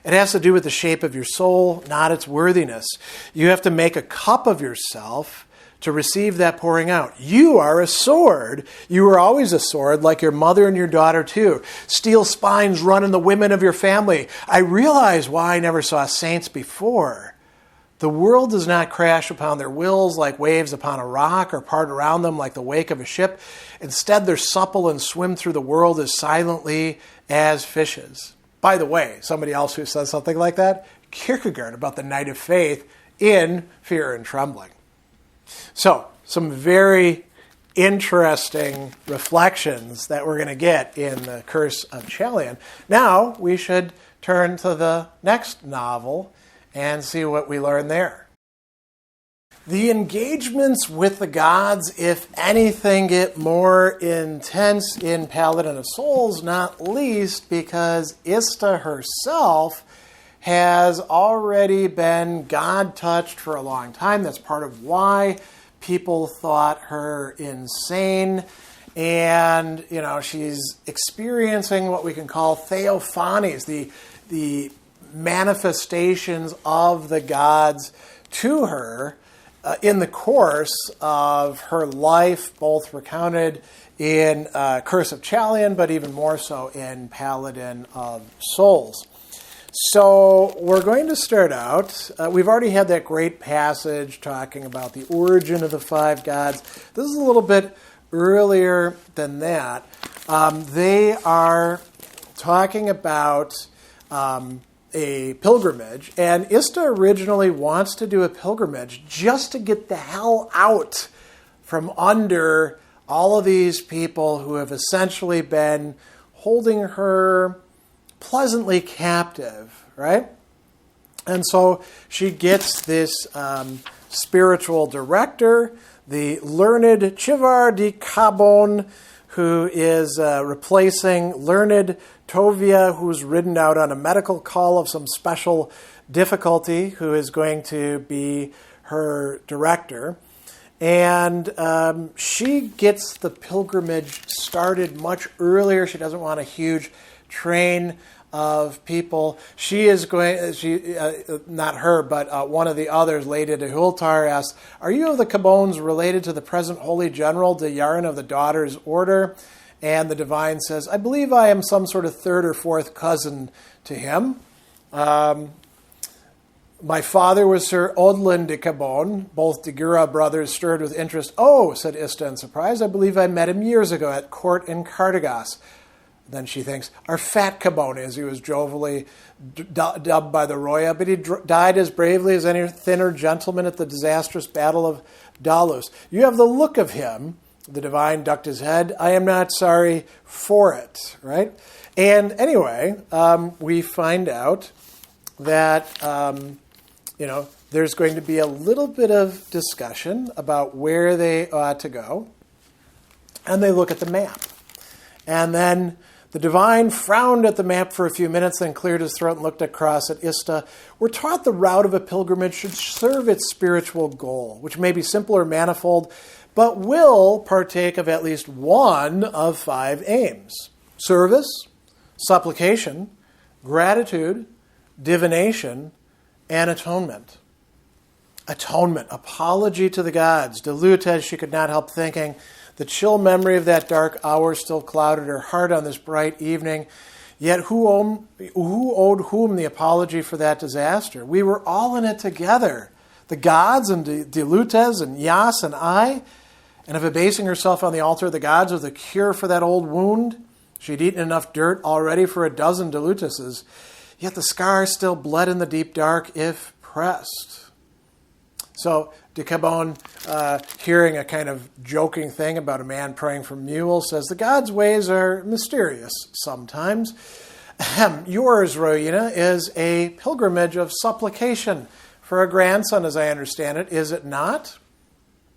It has to do with the shape of your soul, not its worthiness. You have to make a cup of yourself to receive that pouring out. You are a sword. You were always a sword, like your mother and your daughter too. Steel spines run in the women of your family. I realize why I never saw saints before. The world does not crash upon their wills like waves upon a rock or part around them like the wake of a ship. Instead, they're supple and swim through the world as silently as fishes. By the way, somebody else who says something like that, Kierkegaard about the Knight of Faith in Fear and Trembling. So, some very interesting reflections that we're going to get in The Curse of Chalion. Now, we should turn to the next novel and see what we learn there. The engagements with the gods, if anything, get more intense in Paladin of Souls, not least because Ista herself has already been God-touched for a long time. That's part of why people thought her insane. And, she's experiencing what we can call theophanies, the manifestations of the gods to her in the course of her life, both recounted in Curse of Chalion, but even more so in Paladin of Souls. So we're going to start out. We've already had that great passage talking about the origin of the 5 gods. This is a little bit earlier than that. They are talking about a pilgrimage, and Ista originally wants to do a pilgrimage just to get the hell out from under all of these people who have essentially been holding her pleasantly captive, right? And so she gets this spiritual director, the learned Chivar de Cabon, who is replacing learned Tovia, who's ridden out on a medical call of some special difficulty, who is going to be her director. And she gets the pilgrimage started much earlier. She doesn't want a huge train of people. She is going, not her, but one of the others, Lady de Hultar, asks, are you of the Cabones related to the present Holy General, de Yarin of the Daughter's Order? And the divine says, I believe I am some sort of 3rd or 4th cousin to him. My father was Sir Odlin de Cabon. Both de Gura brothers stirred with interest. Oh, said Ista in surprise, I believe I met him years ago at court in Cartagas. Then she thinks, our fat Cabon, as he was jovially dubbed by the Roya, but he died as bravely as any thinner gentleman at the disastrous battle of Dalus. You have the look of him. The divine ducked his head. I am not sorry for it, right? And anyway, we find out that, there's going to be a little bit of discussion about where they ought to go. And they look at the map. And then the divine frowned at the map for a few minutes, then cleared his throat and looked across at Ista. We're taught the route of a pilgrimage should serve its spiritual goal, which may be simple or manifold, but will partake of at least one of 5 aims: service, supplication, gratitude, divination, and atonement. Atonement, apology to the gods. Delutes, she could not help thinking. The chill memory of that dark hour still clouded her heart on this bright evening. Yet who owed whom the apology for that disaster? We were all in it together. The gods and Delutes and Yas and I. And if abasing herself on the altar of the gods was the cure for that old wound, she'd eaten enough dirt already for 12 Deluteses. Yet the scar still bled in the deep dark if pressed. So Decabon, hearing a kind of joking thing about a man praying for mules, says, the gods' ways are mysterious sometimes. Yours, Rowena, is a pilgrimage of supplication for a grandson, as I understand it. Is it not?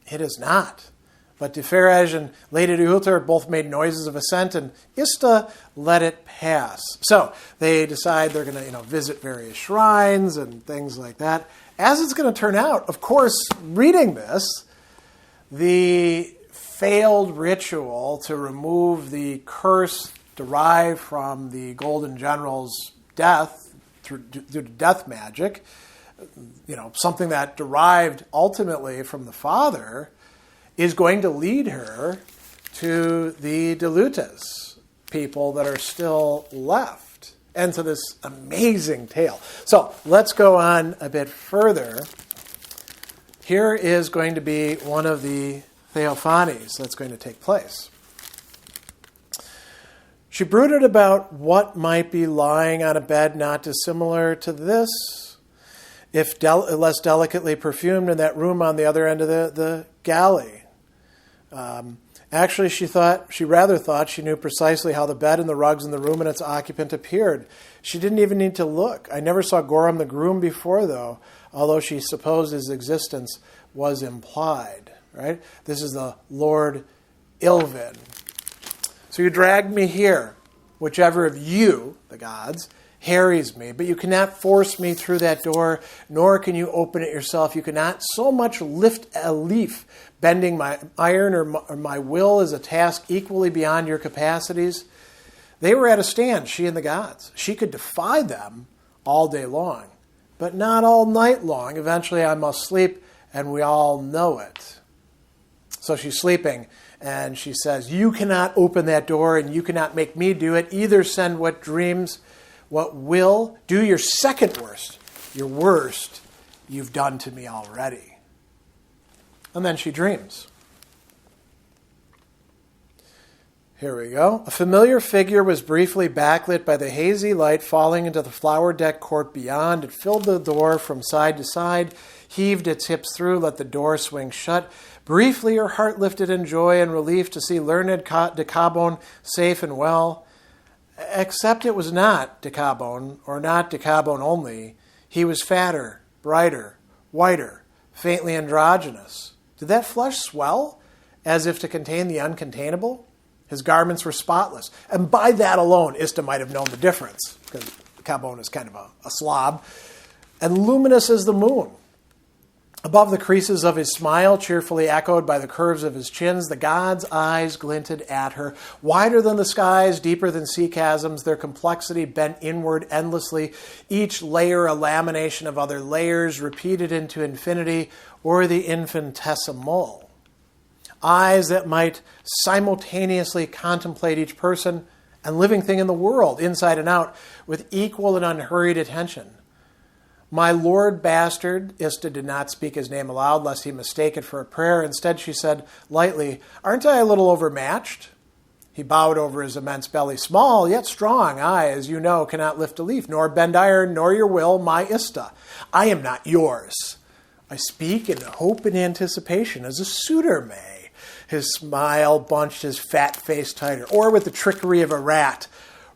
It is not. But Deferej and Lady Deulter both made noises of assent, and Ista let it pass. So they decide they're going to, visit various shrines and things like that. As it's going to turn out, of course, reading this, the failed ritual to remove the curse derived from the Golden General's death due to death magic, something that derived ultimately from the father, is going to lead her to the Delutes, people that are still left, and to this amazing tale. So let's go on a bit further. Here is going to be one of the theophanies that's going to take place. She brooded about what might be lying on a bed not dissimilar to this, if less delicately perfumed, in that room on the other end of the galley. Actually, she rather thought she knew precisely how the bed and the rugs in the room and its occupant appeared. She didn't even need to look. I never saw Gorham the groom before, though, although she supposed his existence was implied. Right? This is the Lord Ilvin. So you dragged me here, whichever of you, the gods, harries me, but you cannot force me through that door, nor can you open it yourself. You cannot so much lift a leaf. Bending my iron or my will is a task equally beyond your capacities. They were at a stand, she and the gods. She could defy them all day long, but not all night long. Eventually I must sleep, and we all know it. So she's sleeping, and she says, you cannot open that door, and you cannot make me do it. Either send what dreams, what will, do your second worst. Your worst you've done to me already. And then she dreams. Here we go. A familiar figure was briefly backlit by the hazy light falling into the flower-decked court beyond. It filled the door from side to side, heaved its hips through, let the door swing shut. Briefly her heart lifted in joy and relief to see learned Decabon safe and well. Except it was not Decabon, or not Decabon only. He was fatter, brighter, whiter, faintly androgynous. Did that flesh swell as if to contain the uncontainable? His garments were spotless. And by that alone, Ista might have known the difference, because Decabon is kind of a slob. And luminous as the moon. Above the creases of his smile, cheerfully echoed by the curves of his chins, the gods' eyes glinted at her. Wider than the skies, deeper than sea chasms, their complexity bent inward endlessly, each layer a lamination of other layers, repeated into infinity or the infinitesimal. Eyes that might simultaneously contemplate each person and living thing in the world, inside and out, with equal and unhurried attention. My Lord Bastard, Ista did not speak his name aloud, lest he mistake it for a prayer. Instead, she said lightly, aren't I a little overmatched? He bowed over his immense belly. Small, yet strong. I, as you know, cannot lift a leaf, nor bend iron, nor your will, my Ista. I am not yours. I speak in hope and anticipation, as a suitor may. His smile bunched his fat face tighter, or with the trickery of a rat.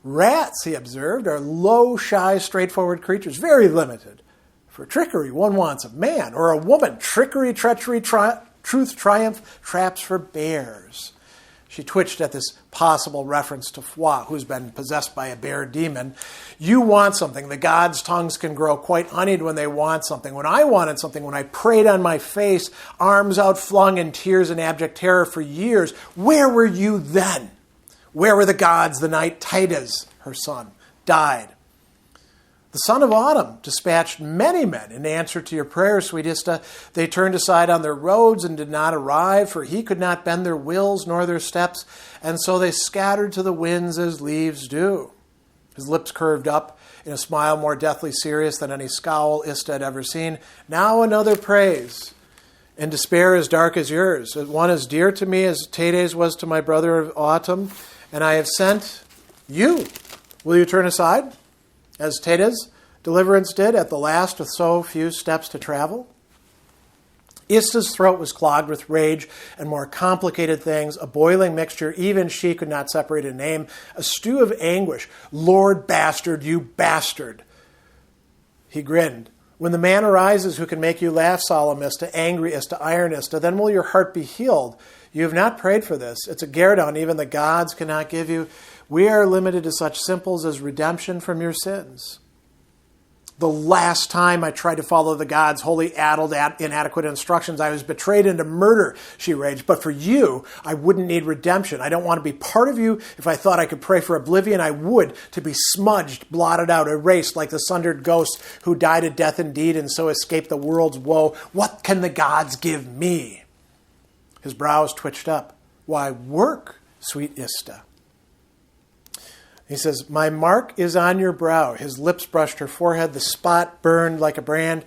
Rats, he observed, are low, shy, straightforward creatures, very limited. For trickery, one wants a man or a woman. Trickery, treachery, truth, triumph, traps for bears. She twitched at this possible reference to Foi, who's been possessed by a bear demon. You want something. The gods' tongues can grow quite honeyed when they want something. When I wanted something, when I prayed on my face, arms outflung in tears and abject terror for years, where were you then? Where were the gods the night Titus, her son, died? The son of autumn dispatched many men in answer to your prayer, sweet Ista. They turned aside on their roads and did not arrive, for he could not bend their wills nor their steps, and so they scattered to the winds as leaves do. His lips curved up in a smile more deathly serious than any scowl Ista had ever seen. Now another praise, and despair as dark as yours, one as dear to me as Tedes was to my brother of autumn, and I have sent you. Will you turn aside, as Tedes' deliverance did at the last with so few steps to travel? Ista's throat was clogged with rage and more complicated things, a boiling mixture even she could not separate a name, a stew of anguish. Lord bastard, you bastard. He grinned. When the man arises who can make you laugh, solemn Ista, angry Ista, iron Ista, then will your heart be healed. You have not prayed for this. It's a guerdon even the gods cannot give you. We are limited to such simples as redemption from your sins. The last time I tried to follow the gods' wholly addled, inadequate instructions, I was betrayed into murder, she raged. But for you, I wouldn't need redemption. I don't want to be part of you. If I thought I could pray for oblivion, I would, to be smudged, blotted out, erased like the sundered ghost who died a death indeed and so escaped the world's woe. What can the gods give me? His brows twitched up. Why, work, sweet Ista. He says, my mark is on your brow. His lips brushed her forehead. The spot burned like a brand.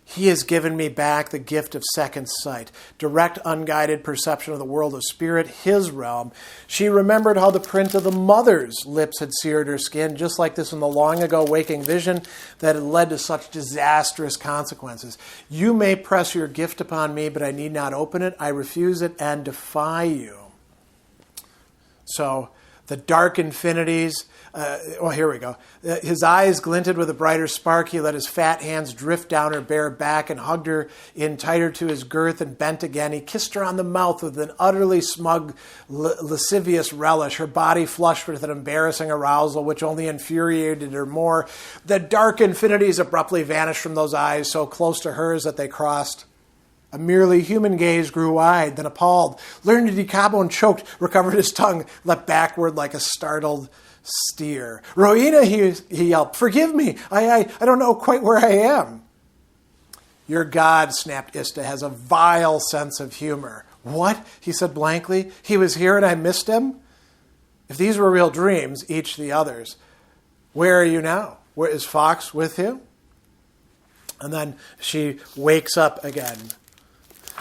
He has given me back the gift of second sight, direct, unguided perception of the world of spirit, his realm. She remembered how the print of the mother's lips had seared her skin, just like this in the long ago waking vision that had led to such disastrous consequences. You may press your gift upon me, but I need not open it. I refuse it and defy you. So, the dark infinities. Here we go. His eyes glinted with a brighter spark. He let his fat hands drift down her bare back and hugged her in tighter to his girth and bent again. He kissed her on the mouth with an utterly smug, lascivious relish, her body flushed with an embarrassing arousal which only infuriated her more. The dark infinities abruptly vanished from those eyes so close to hers that they crossed. A merely human gaze grew wide, then appalled. Learned to decabone, choked, recovered his tongue, leapt backward like a startled steer. Rowena, he yelped, forgive me. I don't know quite where I am. Your God, snapped Ista, has a vile sense of humor. What? He said blankly. He was here and I missed him? If these were real dreams, each the others, where are you now? Where is Fox with you? And then she wakes up again.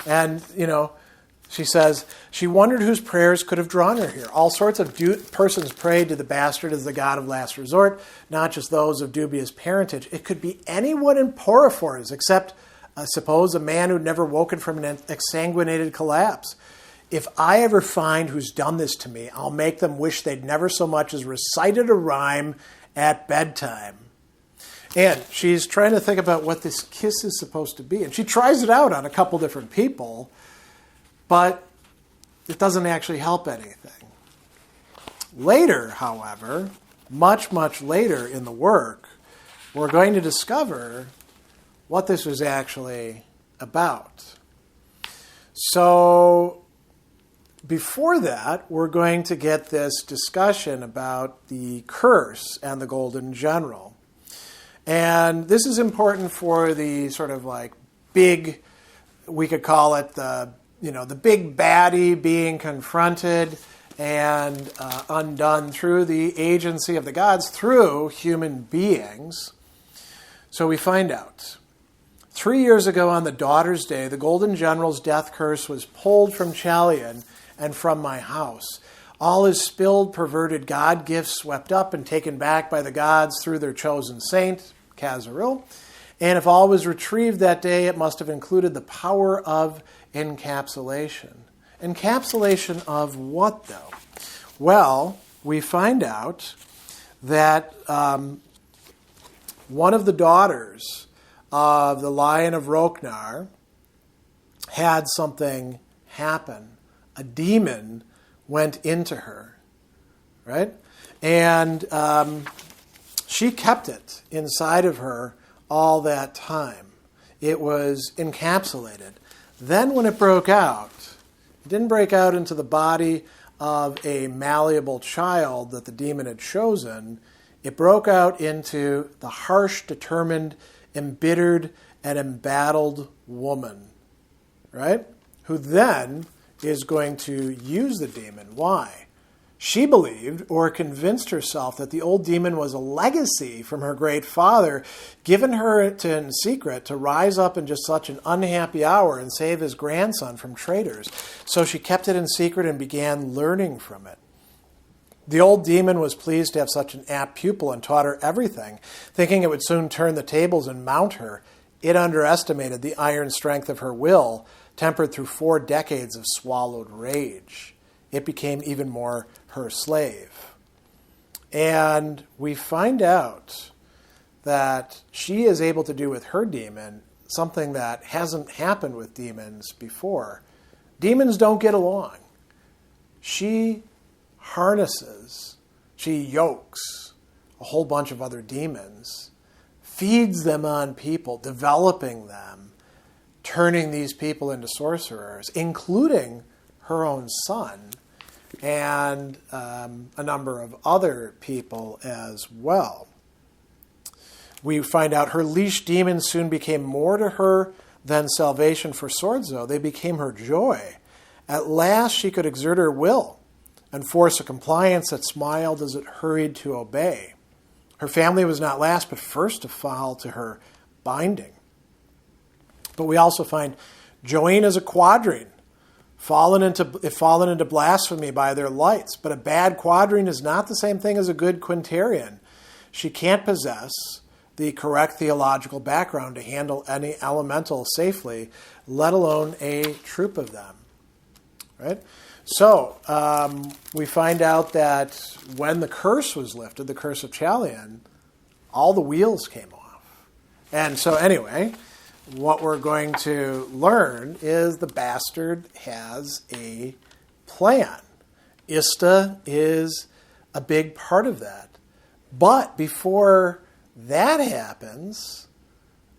And, she says, she wondered whose prayers could have drawn her here. All sorts of persons prayed to the bastard as the god of last resort, not just those of dubious parentage. It could be anyone in Porphyros, except, I suppose, a man who'd never woken from an exsanguinated collapse. If I ever find who's done this to me, I'll make them wish they'd never so much as recited a rhyme at bedtime. And she's trying to think about what this kiss is supposed to be. And she tries it out on a couple different people, but it doesn't actually help anything. Later, however, much, much later in the work, we're going to discover what this was actually about. So before that, we're going to get this discussion about the curse and the golden general. And this is important for the sort of like big, we could call it the big baddie being confronted and undone through the agency of the gods, through human beings. So we find out. 3 years ago on the Daughter's Day, the Golden General's death curse was pulled from Chalion and from my house. All his spilled, perverted god gifts swept up and taken back by the gods through their chosen saint, Kazaril. And if all was retrieved that day, it must have included the power of encapsulation. Encapsulation of what, though? Well, we find out that one of the daughters of the Lion of Roknar had something happen. A demon went into her, right? And she kept it inside of her all that time. It was encapsulated. Then when it broke out, it didn't break out into the body of a malleable child that the demon had chosen. It broke out into the harsh, determined, embittered, and embattled woman, right? Who then is going to use the demon. Why? She believed or convinced herself that the old demon was a legacy from her great father, given her in secret to rise up in just such an unhappy hour and save his grandson from traitors. So she kept it in secret and began learning from it. The old demon was pleased to have such an apt pupil and taught her everything, thinking it would soon turn the tables and mount her. It underestimated the iron strength of her will, tempered through 4 decades of swallowed rage. It became even more her slave. And we find out that she is able to do with her demon something that hasn't happened with demons before. Demons don't get along. She harnesses, she yokes a whole bunch of other demons, feeds them on people, developing them, turning these people into sorcerers, including her own son and a number of other people as well. We find out her leash demons soon became more to her than salvation for swords, though. They became her joy. At last she could exert her will and force a compliance that smiled as it hurried to obey. Her family was not last, but first to fall to her binding. But we also find Joanne as a quadrine, fallen into blasphemy by their lights. But a bad quadrine is not the same thing as a good quintarian. She can't possess the correct theological background to handle any elemental safely, let alone a troop of them. Right? So we find out that when the curse was lifted, the curse of Chalion, all the wheels came off. And so anyway, what we're going to learn is the bastard has a plan. Ista is a big part of that. But before that happens,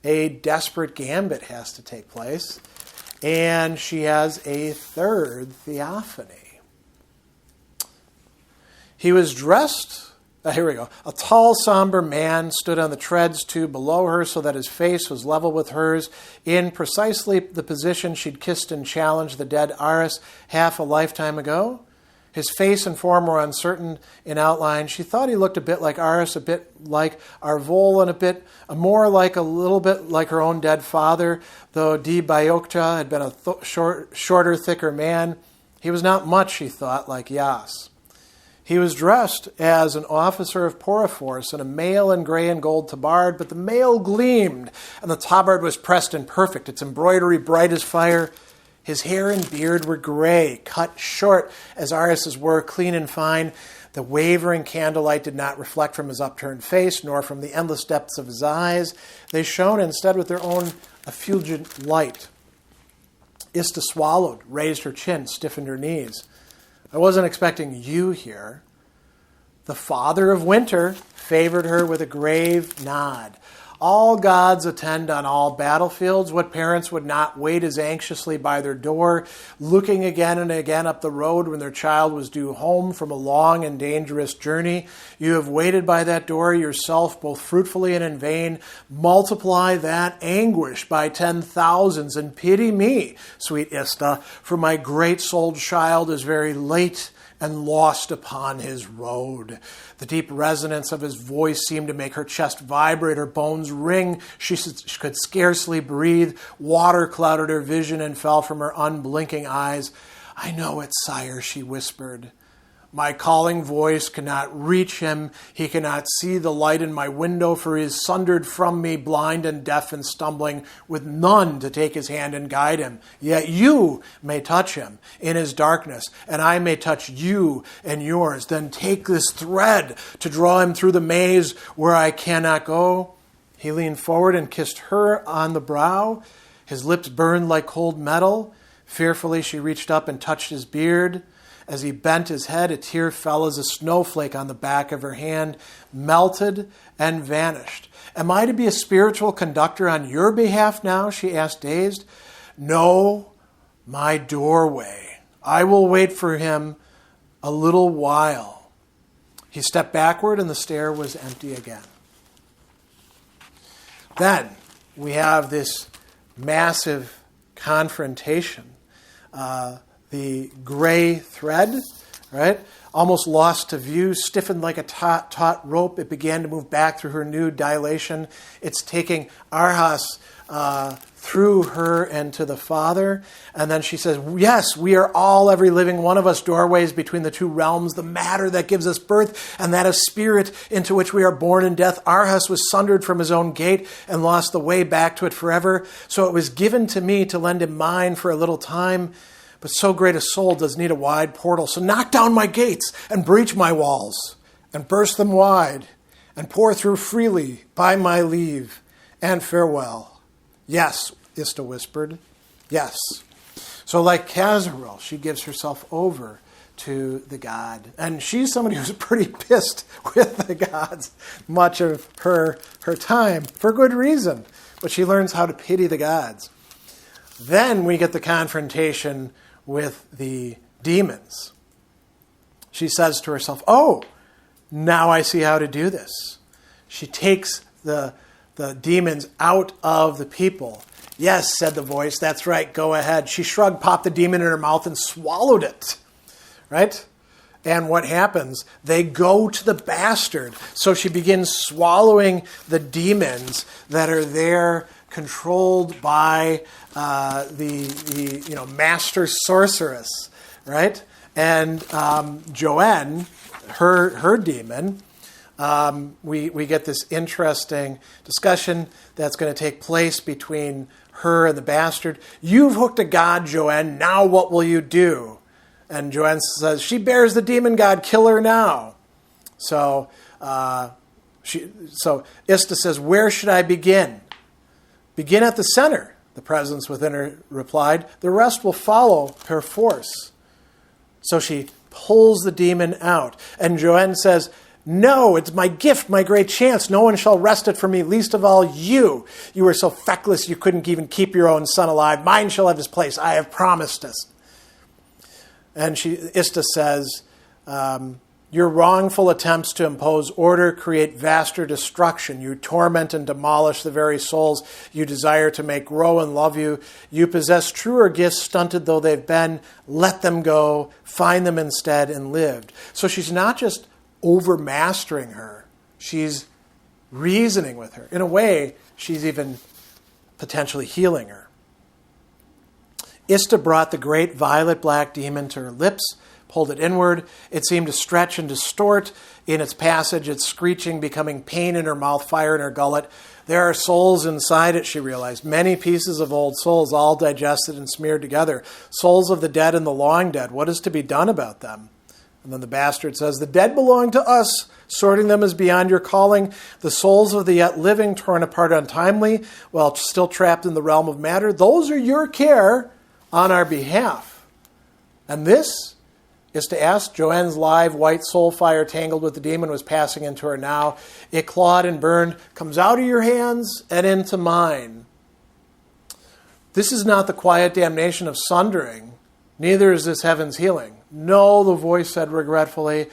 a desperate gambit has to take place. And she has a third theophany. He was dressed, here we go. A tall, somber man stood on the treads 2 below her so that his face was level with hers, in precisely the position she'd kissed and challenged the dead Aris half a lifetime ago. His face and form were uncertain in outline. She thought he looked a bit like Aris, a bit like Arvol, and a little bit like her own dead father. Though Di Bayokta had been a shorter, thicker man, he was not much, she thought, like Yas. He was dressed as an officer of Poriforce in a mail and gray and gold tabard, but the mail gleamed, and the tabard was pressed and perfect, its embroidery bright as fire. His hair and beard were gray, cut short as Aris's were, clean and fine. The wavering candlelight did not reflect from his upturned face, nor from the endless depths of his eyes. They shone instead with their own effulgent light. Ista swallowed, raised her chin, stiffened her knees. I wasn't expecting you here. The father of winter favored her with a grave nod. All gods attend on all battlefields. What parents would not wait as anxiously by their door, looking again and again up the road when their child was due home from a long and dangerous journey? You have waited by that door yourself, both fruitfully and in vain. Multiply that anguish by 10,000s, and pity me, sweet Ista, for my great-souled child is very late and lost upon his road. The deep resonance of his voice seemed to make her chest vibrate, her bones ring. She could scarcely breathe. Water clouded her vision and fell from her unblinking eyes. I know it, sire, she whispered. My calling voice cannot reach him. He cannot see the light in my window, for he is sundered from me, blind and deaf and stumbling, with none to take his hand and guide him. Yet you may touch him in his darkness, and I may touch you and yours. Then take this thread to draw him through the maze where I cannot go. He leaned forward and kissed her on the brow. His lips burned like cold metal. Fearfully she reached up and touched his beard. As he bent his head, a tear fell as a snowflake on the back of her hand, melted and vanished. Am I to be a spiritual conductor on your behalf now? She asked, dazed. No, my doorway. I will wait for him a little while. He stepped backward and the stair was empty again. Then we have this massive confrontation. The gray thread, right, almost lost to view, stiffened like a taut rope. It began to move back through her new dilation. It's taking Arhas through her and to the Father. And then she says, yes, we are all, every living one of us, doorways between the two realms, the matter that gives us birth, and that is spirit into which we are born in death. Arhas was sundered from his own gate and lost the way back to it forever. So it was given to me to lend him mine for a little time. But so great a soul does need a wide portal. So knock down my gates and breach my walls and burst them wide and pour through freely by my leave and farewell. Yes, Ista whispered. Yes. So like Kazaril, she gives herself over to the god. And she's somebody who's pretty pissed with the gods much of her time, for good reason. But she learns how to pity the gods. Then we get the confrontation with the demons. She says to herself, oh, now I see how to do this. She takes the demons out of the people. Yes, said the voice, that's right, go ahead. She shrugged, popped the demon in her mouth, and swallowed it. Right? And what happens? They go to the bastard. So she begins swallowing the demons that are there, controlled by the master sorceress, right? And Joanne, her demon, we get this interesting discussion that's going to take place between her and the bastard. You've hooked a god, Joanne. Now what will you do? And Joanne says, she bears the demon god. Kill her now. So Ista says, where should I begin? Begin at the center, the presence within her replied. The rest will follow her force. So she pulls the demon out. And Joanne says, no, it's my gift, my great chance. No one shall wrest it from me, least of all you. You were so feckless you couldn't even keep your own son alive. Mine shall have his place. I have promised us. And Ista says, your wrongful attempts to impose order create vaster destruction. You torment and demolish the very souls you desire to make grow and love you. You possess truer gifts, stunted though they've been. Let them go, find them instead, and lived. So she's not just overmastering her. She's reasoning with her. In a way, she's even potentially healing her. Ista brought the great violet-black demon to her lips, pulled it inward. It seemed to stretch and distort in its passage, its screeching becoming pain in her mouth, fire in her gullet. There are souls inside it, she realized. Many pieces of old souls, all digested and smeared together. Souls of the dead and the long dead. What is to be done about them? And then the bastard says, the dead belong to us. Sorting them is beyond your calling. The souls of the yet living, torn apart untimely, while still trapped in the realm of matter, those are your care on our behalf. And this is to ask. Joanne's live white soul fire tangled with the demon was passing into her now. It clawed and burned, comes out of your hands and into mine. This is not the quiet damnation of sundering. Neither is this heaven's healing. No, the voice said regretfully,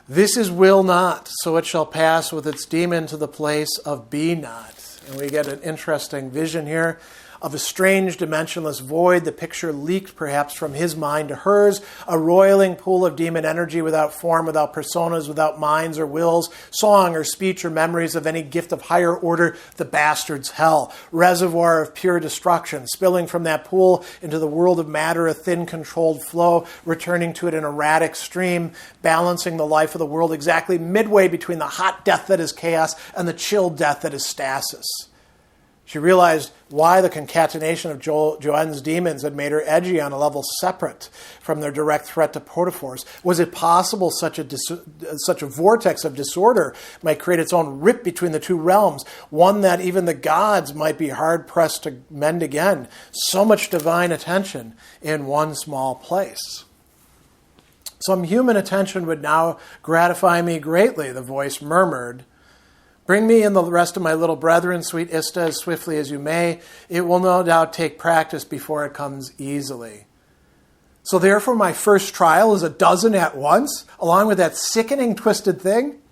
this is will not, so it shall pass with its demon to the place of be not. And we get an interesting vision here of a strange dimensionless void. The picture leaked perhaps from his mind to hers, a roiling pool of demon energy without form, without personas, without minds or wills, song or speech or memories of any gift of higher order, the bastard's hell. Reservoir of pure destruction, spilling from that pool into the world of matter, a thin controlled flow, returning to it an erratic stream, balancing the life of the world exactly midway between the hot death that is chaos and the chilled death that is stasis. She realized why the concatenation of Joanne's demons had made her edgy on a level separate from their direct threat to Portaforce. Was it possible such a vortex of disorder might create its own rip between the two realms, one that even the gods might be hard-pressed to mend again? So much divine attention in one small place. Some human attention would now gratify me greatly, the voice murmured. Bring me and the rest of my little brethren, sweet Ista, as swiftly as you may. It will no doubt take practice before it comes easily. So therefore my first trial is a dozen at once, along with that sickening twisted thing?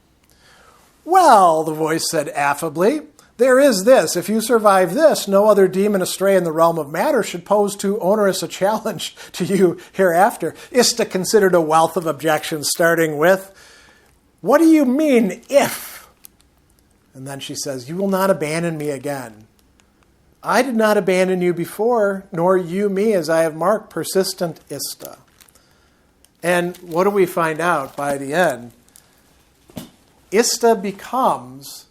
Well, the voice said affably, there is this. If you survive this, no other demon astray in the realm of matter should pose too onerous a challenge to you hereafter. Ista considered a wealth of objections, starting with, what do you mean, if? And then she says, you will not abandon me again. I did not abandon you before, nor you me, as I have marked, persistent Ista. And what do we find out by the end? Ista becomes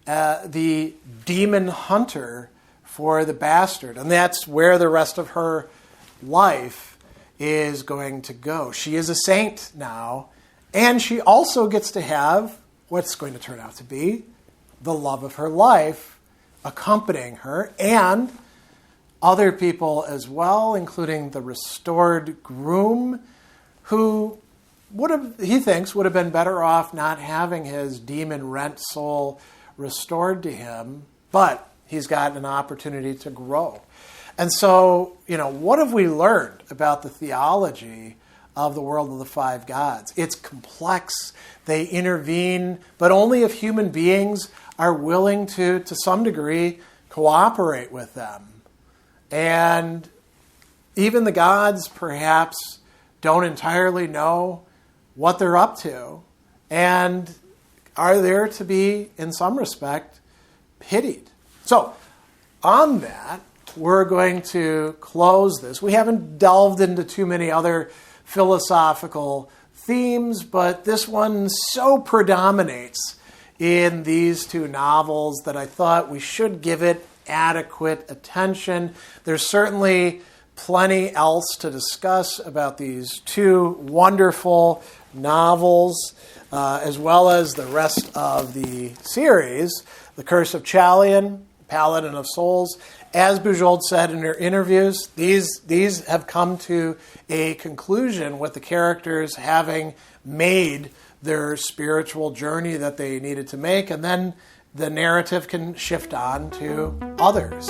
the demon hunter for the bastard. And that's where the rest of her life is going to go. She is a saint now, and she also gets to have what's going to turn out to be the love of her life accompanying her, and other people as well, including the restored groom, who he thinks would have been better off not having his demon-rent soul restored to him, but he's got an opportunity to grow. And so, what have we learned about the theology of the world of the five gods? It's complex. They intervene, but only if human beings are willing to some degree, cooperate with them. And even the gods perhaps don't entirely know what they're up to, and are there to be, in some respect, pitied. So, on that, we're going to close this. We haven't delved into too many other philosophical themes, but this one so predominates in these two novels that I thought we should give it adequate attention. There's certainly plenty else to discuss about these two wonderful novels, as well as the rest of the series, The Curse of Chalion, Paladin of Souls. As Bujold said in her interviews, these have come to a conclusion with the characters having made their spiritual journey that they needed to make, and then the narrative can shift on to others.